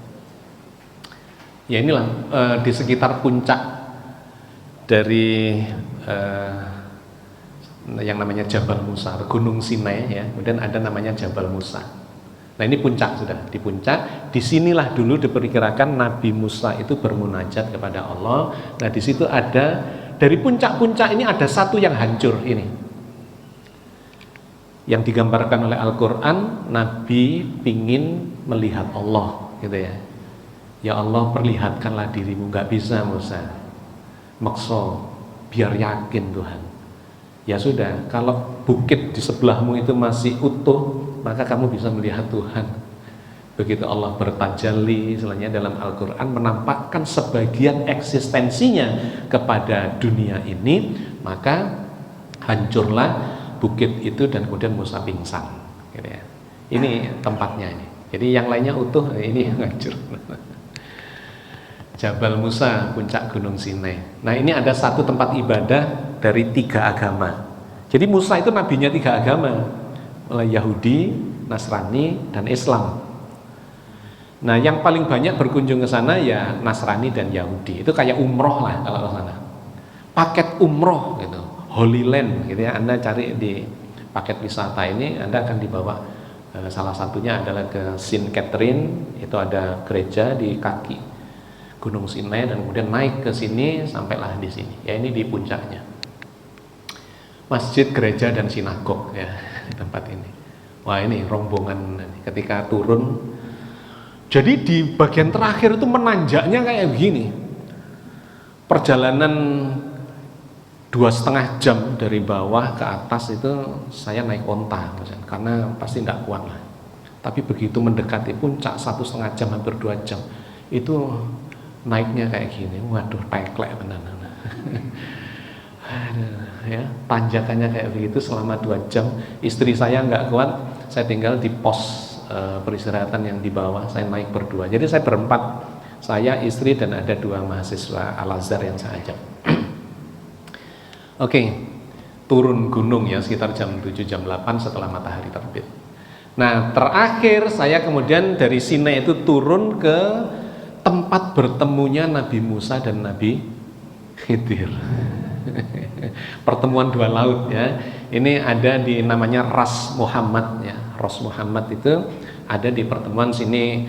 Ya inilah di sekitar puncak dari yang namanya Jabal Musa, Gunung Sinai ya. Kemudian ada namanya Jabal Musa. Nah ini puncak, sudah di puncak. Disinilah dulu diperkirakan Nabi Musa itu bermunajat kepada Allah. Nah di situ ada, dari puncak-puncak ini ada satu yang hancur ini, yang digambarkan oleh Al-Quran. Nabi pingin melihat Allah gitu ya. Ya Allah, perlihatkanlah dirimu. Gak bisa Musa, makso biar yakin Tuhan. Ya sudah, kalau bukit di sebelahmu itu masih utuh, maka kamu bisa melihat Tuhan. Begitu Allah bertajalli selanjutnya dalam Al-Quran, menampakkan sebagian eksistensinya kepada dunia ini, maka hancurlah bukit itu dan kemudian Musa pingsan gitu ya. Ini tempatnya ini. Jadi yang lainnya utuh, ini yang hancur. Jabal Musa, puncak Gunung Sinai. Nah ini ada satu tempat ibadah dari 3 agama. Jadi Musa itu nabinya 3 agama, Yahudi, Nasrani, dan Islam. Nah yang paling banyak berkunjung ke sana ya Nasrani dan Yahudi. Itu kayak umroh lah kalau ke sana. Paket umroh gitu, Holy Land gitu ya. Anda cari di paket wisata ini, Anda akan dibawa salah satunya adalah ke Saint Catherine. Itu ada gereja di kaki Gunung Sinai, dan kemudian naik ke sini sampailah di sini. Ya ini di puncaknya. Masjid, gereja, dan sinagog ya di tempat ini. Wah ini rombongan ketika turun. Jadi di bagian terakhir itu menanjaknya kayak begini. Perjalanan 2,5 jam dari bawah ke atas itu saya naik onta, karena pasti tidak kuat lah. Tapi begitu mendekati puncak 1,5 jam, hampir 2 jam, itu naiknya kayak gini. Waduh, teklek benar. Ya, tanjakannya kayak begitu selama 2 jam. Istri saya nggak kuat, saya tinggal di pos peristirahatan yang di bawah. Saya naik berdua. Jadi saya berempat, saya, istri, dan ada 2 mahasiswa Al-Azhar yang saya ajak. Oke, turun gunung ya sekitar jam 7 jam 8 setelah matahari terbit. Nah terakhir saya kemudian dari Sinai itu turun ke tempat bertemunya Nabi Musa dan Nabi Khidir. Pertemuan 2 laut ya. Ini ada di namanya Ras Muhammad ya. Ras Muhammad itu ada di pertemuan sini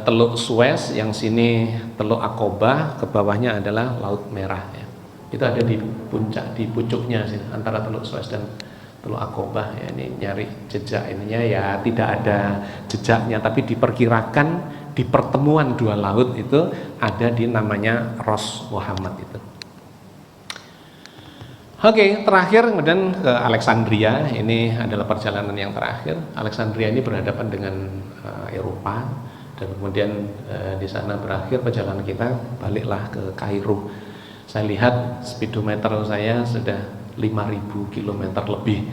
Teluk Suez, yang sini Teluk Aqobah, ke bawahnya adalah Laut Merah ya. Itu ada di puncak, di pucuknya sini, antara Teluk Suez dan Teluk Aqobah ya. Ini nyari jejak ininya ya tidak ada jejaknya, tapi diperkirakan di pertemuan 2 laut itu ada di namanya Ras Muhammad itu. Oke, terakhir kemudian ke Alexandria. Ini adalah perjalanan yang terakhir. Alexandria ini berhadapan dengan Eropa, dan kemudian di sana berakhir perjalanan kita, baliklah ke Kairo. Saya lihat speedometer saya sudah 5.000 km lebih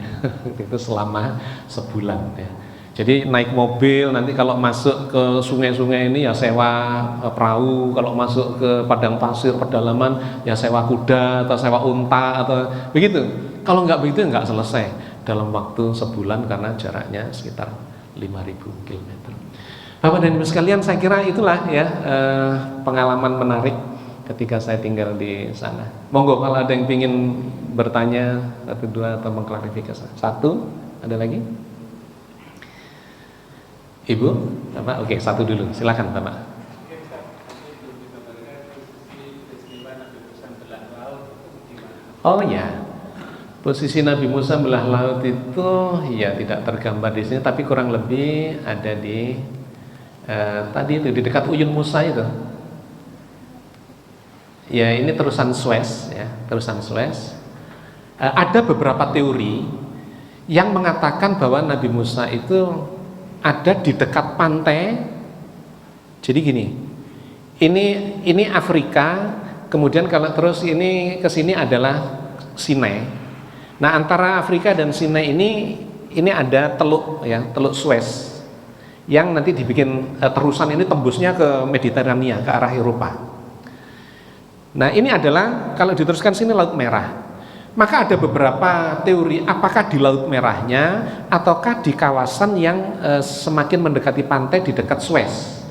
itu selama sebulan ya. Jadi naik mobil, nanti kalau masuk ke sungai-sungai ini ya sewa perahu, kalau masuk ke padang pasir pedalaman ya sewa kuda atau sewa unta atau begitu. Kalau nggak begitu nggak selesai dalam waktu sebulan, karena jaraknya sekitar 5.000 km. Bapak dan Ibu sekalian, saya kira itulah ya pengalaman menarik ketika saya tinggal di sana. Monggo kalau ada yang ingin bertanya 1, 2 atau mengklarifikasi. 1, ada lagi? Ibu, Bapak, oke, 1 dulu, silakan Bapak. Oh ya, posisi Nabi Musa belah laut itu ya tidak tergambar di sini, tapi kurang lebih ada di tadi itu di dekat Uyun Musa itu. Ya ini terusan Suez ya, terusan Suez. Ada beberapa teori yang mengatakan bahwa Nabi Musa itu ada di dekat pantai. Jadi gini, ini Afrika, kemudian kalau terus ini ke sini adalah Sinai. Nah, antara Afrika dan Sinai ini ada teluk ya, teluk Suez yang nanti dibikin terusan ini tembusnya ke Mediterania, ke arah Eropa. Nah, ini adalah kalau diteruskan sini Laut Merah. Maka ada beberapa teori apakah di Laut Merahnya ataukah di kawasan yang semakin mendekati pantai di dekat Suez.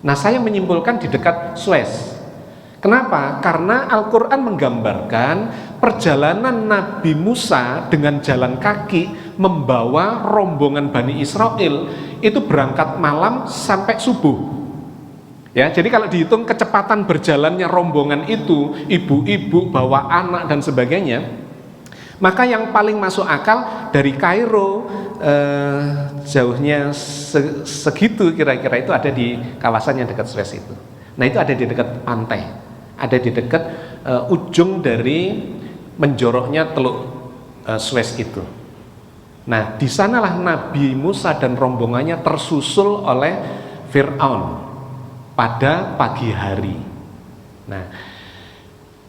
Nah, saya menyimpulkan di dekat Suez. Kenapa? Karena Al-Quran menggambarkan perjalanan Nabi Musa dengan jalan kaki membawa rombongan Bani Israel itu berangkat malam sampai subuh. Ya, jadi kalau dihitung kecepatan berjalannya rombongan itu, ibu-ibu bawa anak dan sebagainya, maka yang paling masuk akal dari Kairo jauhnya segitu kira-kira itu ada di kawasan yang dekat Suez itu. Nah, itu ada di dekat pantai, ada di dekat ujung dari menjoroknya teluk Suez itu. Nah, di sanalah Nabi Musa dan rombongannya tersusul oleh Fir'aun pada pagi hari. Nah,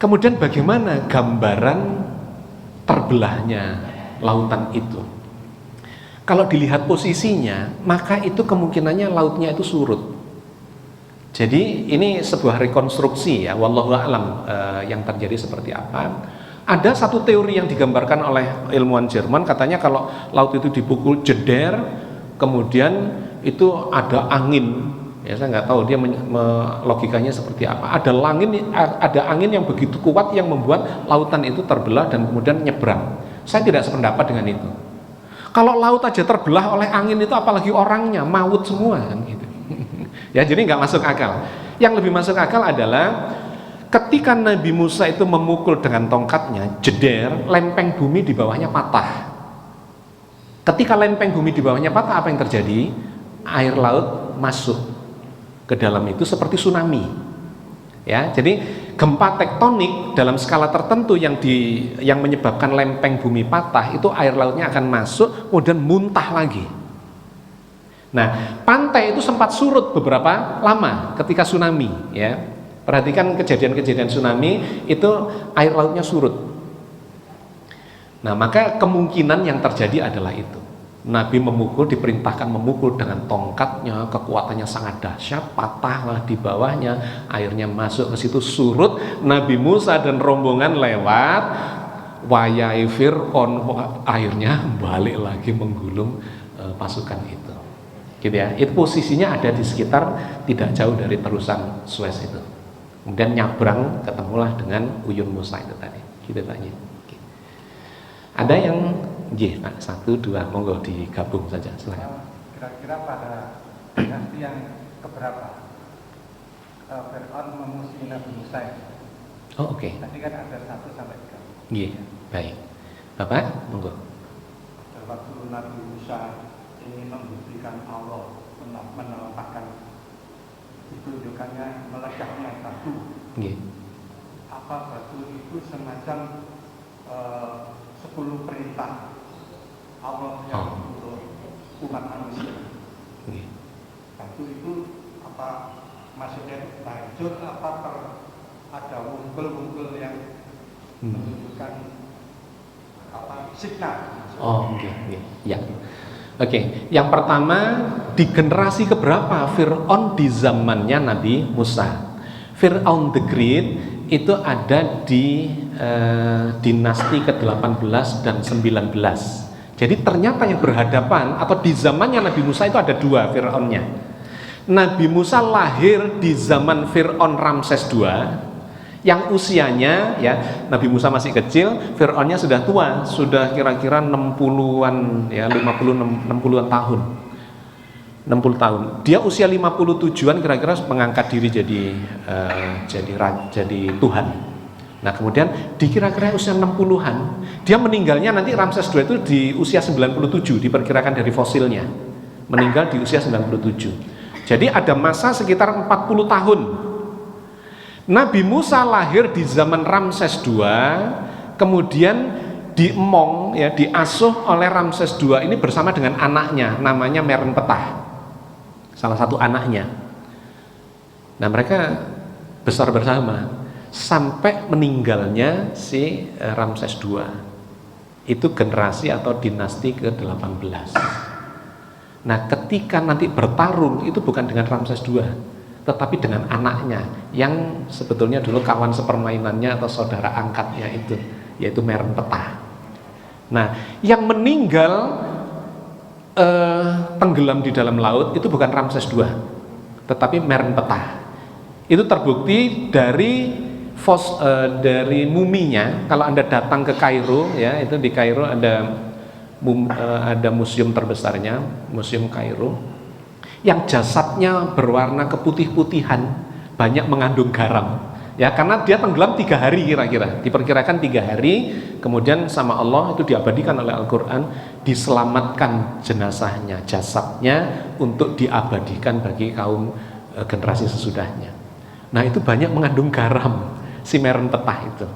kemudian bagaimana gambaran terbelahnya lautan itu? Kalau dilihat posisinya, maka itu kemungkinannya lautnya itu surut. Jadi ini sebuah rekonstruksi ya, wallahu a'lam yang terjadi seperti apa. Ada satu teori yang digambarkan oleh ilmuwan Jerman, katanya kalau laut itu dipukul jeder, kemudian itu ada angin. Ya, saya nggak tahu dia logikanya seperti apa. Ada angin yang begitu kuat yang membuat lautan itu terbelah dan kemudian nyebrang. Saya tidak sependapat dengan itu. Kalau laut aja terbelah oleh angin itu apalagi orangnya, maut semua kan gitu. Ya, jadi nggak masuk akal. Yang lebih masuk akal adalah ketika Nabi Musa itu memukul dengan tongkatnya, jeder, lempeng bumi di bawahnya patah. Ketika lempeng bumi di bawahnya patah, apa yang terjadi? Air laut masuk ke dalam itu seperti tsunami. Ya, jadi gempa tektonik dalam skala tertentu yang menyebabkan lempeng bumi patah itu air lautnya akan masuk kemudian muntah lagi. Nah, pantai itu sempat surut beberapa lama ketika tsunami, ya. Perhatikan kejadian-kejadian tsunami itu air lautnya surut. Nah, maka kemungkinan yang terjadi adalah itu. Nabi diperintahkan memukul dengan tongkatnya, kekuatannya sangat dahsyat, patahlah di bawahnya, airnya masuk ke situ, surut, Nabi Musa dan rombongan lewat, wayai Fir'aun, airnya balik lagi menggulung pasukan itu. Gitu ya. Itu posisinya ada di sekitar tidak jauh dari terusan Suez itu. Kemudian nyabrang, ketemulah dengan Uyun Musa itu tadi. Gitu tanya. Ada yang Pak, 1, 2, monggo digabung saja, silakan. Kira-kira pada dinasti yang keberapa Fir'aun memusuhi Nabi Musa? Oh, oke. Tadi kan ada 1 sampai 3. Iya, baik. Bapak, monggo. Waktu Nabi Musa ingin membuktikan Allah menampakkan ditunjukkannya meledaknya batu. Iya. Apa batu itu semacam 10 perintah Allah yang untuk umat manusia. Batu itu apa maksudnya hancur apa ada wungkul-wungkul yang menunjukkan apa signal. Oh, oke. Ya. Oke, yang pertama di generasi keberapa Fir'aun di zamannya Nabi Musa? Fir'aun the Great itu ada di dinasti ke-18 dan 19. Jadi ternyata yang berhadapan atau di zamannya Nabi Musa itu ada 2 Fir'aunnya. Nabi Musa lahir di zaman Fir'aun Ramses II yang usianya ya Nabi Musa masih kecil, Fir'aunnya sudah tua, sudah kira-kira 60-an ya 60-an tahun. 60 tahun. Dia usia 57-an kira-kira mengangkat diri jadi Tuhan. Nah, kemudian dikira-kira usia 60-an, dia meninggalnya nanti Ramses II itu di usia 97 diperkirakan dari fosilnya. Meninggal di usia 97. Jadi ada masa sekitar 40 tahun. Nabi Musa lahir di zaman Ramses II, kemudian diemong ya, diasuh oleh Ramses II ini bersama dengan anaknya namanya Merenpetah, salah satu anaknya. Nah mereka besar bersama sampai meninggalnya si Ramses II. Itu generasi atau dinasti ke-18. Nah ketika nanti bertarung itu bukan dengan Ramses II, tetapi dengan anaknya yang sebetulnya dulu kawan sepermainannya atau saudara angkatnya itu, yaitu Merenpetah. Nah, yang meninggal tenggelam di dalam laut itu bukan Ramses II, tetapi Merenpetah. Itu terbukti dari muminya. Kalau Anda datang ke Kairo, ya itu di Kairo ada museum terbesarnya, Museum Kairo, yang jasadnya berwarna keputih-putihan, banyak mengandung garam. Ya karena dia tenggelam 3 hari kira-kira, diperkirakan 3 hari, kemudian sama Allah itu diabadikan oleh Al-Quran, diselamatkan jenazahnya, jasadnya untuk diabadikan bagi kaum generasi sesudahnya. Nah itu banyak mengandung garam si Merenpetah itu.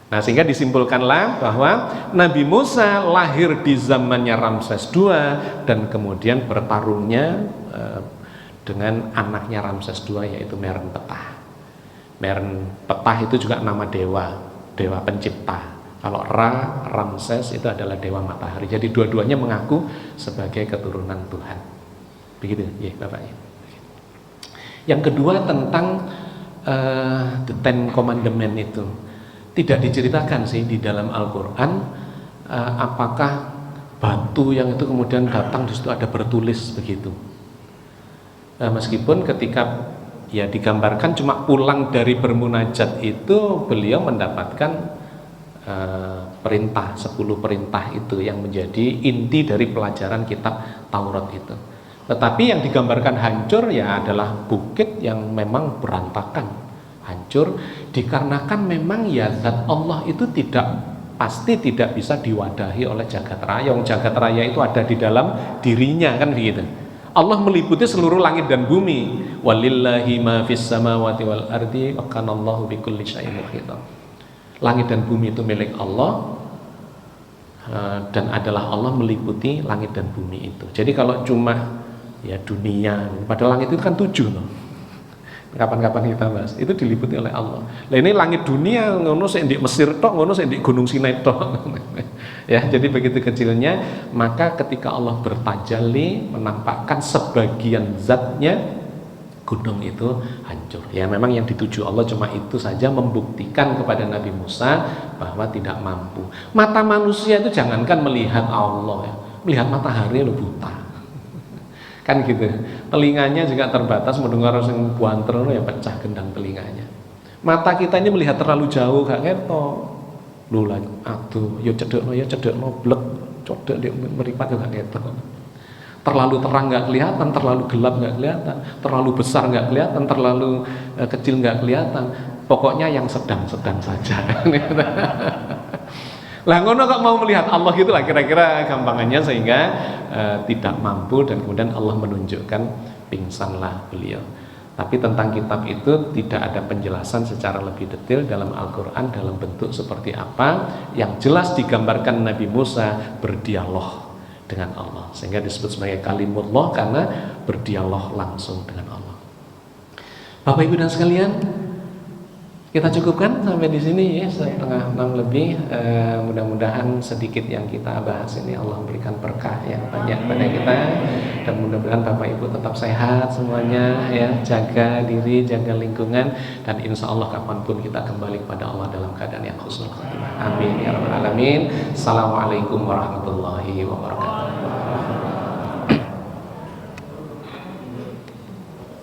Nah sehingga disimpulkanlah bahwa Nabi Musa lahir di zamannya Ramses II dan kemudian bertarungnya dengan anaknya Ramses II yaitu Merenpetah. Merenpetah itu juga nama dewa pencipta. Kalau Ramses itu adalah dewa matahari. Jadi dua-duanya mengaku sebagai keturunan Tuhan. Begitu ya Bapak. Yang kedua tentang the Ten Commandments itu tidak diceritakan sih di dalam Al-Quran apakah batu yang itu kemudian datang di situ ada bertulis begitu. Meskipun ketika ya digambarkan cuma pulang dari bermunajat itu beliau mendapatkan perintah, 10 perintah itu yang menjadi inti dari pelajaran kitab Taurat itu. Tetapi yang digambarkan hancur ya adalah bukit yang memang berantakan, hancur dikarenakan memang ya zat Allah itu pasti tidak bisa diwadahi oleh jagat raya. Jagat raya itu ada di dalam dirinya kan begitu. Allah meliputi seluruh langit dan bumi. Walillahi ma fis samawati wal ardi wa kana Allahu bikulli syai'in muhita. Langit dan bumi itu milik Allah dan adalah Allah meliputi langit dan bumi itu. Jadi kalau cuma ya dunia, pada langit itu kan 7 loh. Kapan-kapan kita bahas, itu diliputi oleh Allah. Nah ini langit dunia ngono sing di Mesir tok, ngono sing di Gunung Sinai tok. Ya, jadi begitu kecilnya, maka ketika Allah bertajalli menampakkan sebagian zatnya, gunung itu hancur. Ya memang yang dituju Allah cuma itu saja, membuktikan kepada Nabi Musa bahwa tidak mampu. Mata manusia itu jangankan melihat Allah ya, melihat matahari lo buta. Kan gitu, telinganya juga terbatas, mendengar sing buanter ya pecah gendang telinganya. Mata kita ini melihat terlalu jauh gak ketok. Lho lah aduh ya cedekno blek codek dia meripat juga ketok. Terlalu terang gak kelihatan, terlalu gelap gak kelihatan, terlalu besar gak kelihatan, terlalu kecil gak kelihatan. Pokoknya yang sedang-sedang saja. Lah ngono kok mau melihat Allah gitulah kira-kira gampangannya, sehingga tidak mampu dan kemudian Allah menunjukkan pingsanlah beliau. Tapi tentang kitab itu tidak ada penjelasan secara lebih detail dalam Al-Quran dalam bentuk seperti apa. Yang jelas digambarkan Nabi Musa berdialog dengan Allah, sehingga disebut sebagai kalimullah karena berdialog langsung dengan Allah. Bapak Ibu dan sekalian, kita cukupkan sampai di sini ya, 5:30 lebih. Mudah-mudahan sedikit yang kita bahas ini Allah memberikan berkah yang banyak pada kita, dan mudah-mudahan Bapak Ibu tetap sehat semuanya ya, jaga diri, jaga lingkungan, dan insya Allah kapanpun kita kembali kepada Allah dalam keadaan yang husnul khotimah. Amin ya rabbal alamin. Assalamualaikum warahmatullahi wabarakatuh.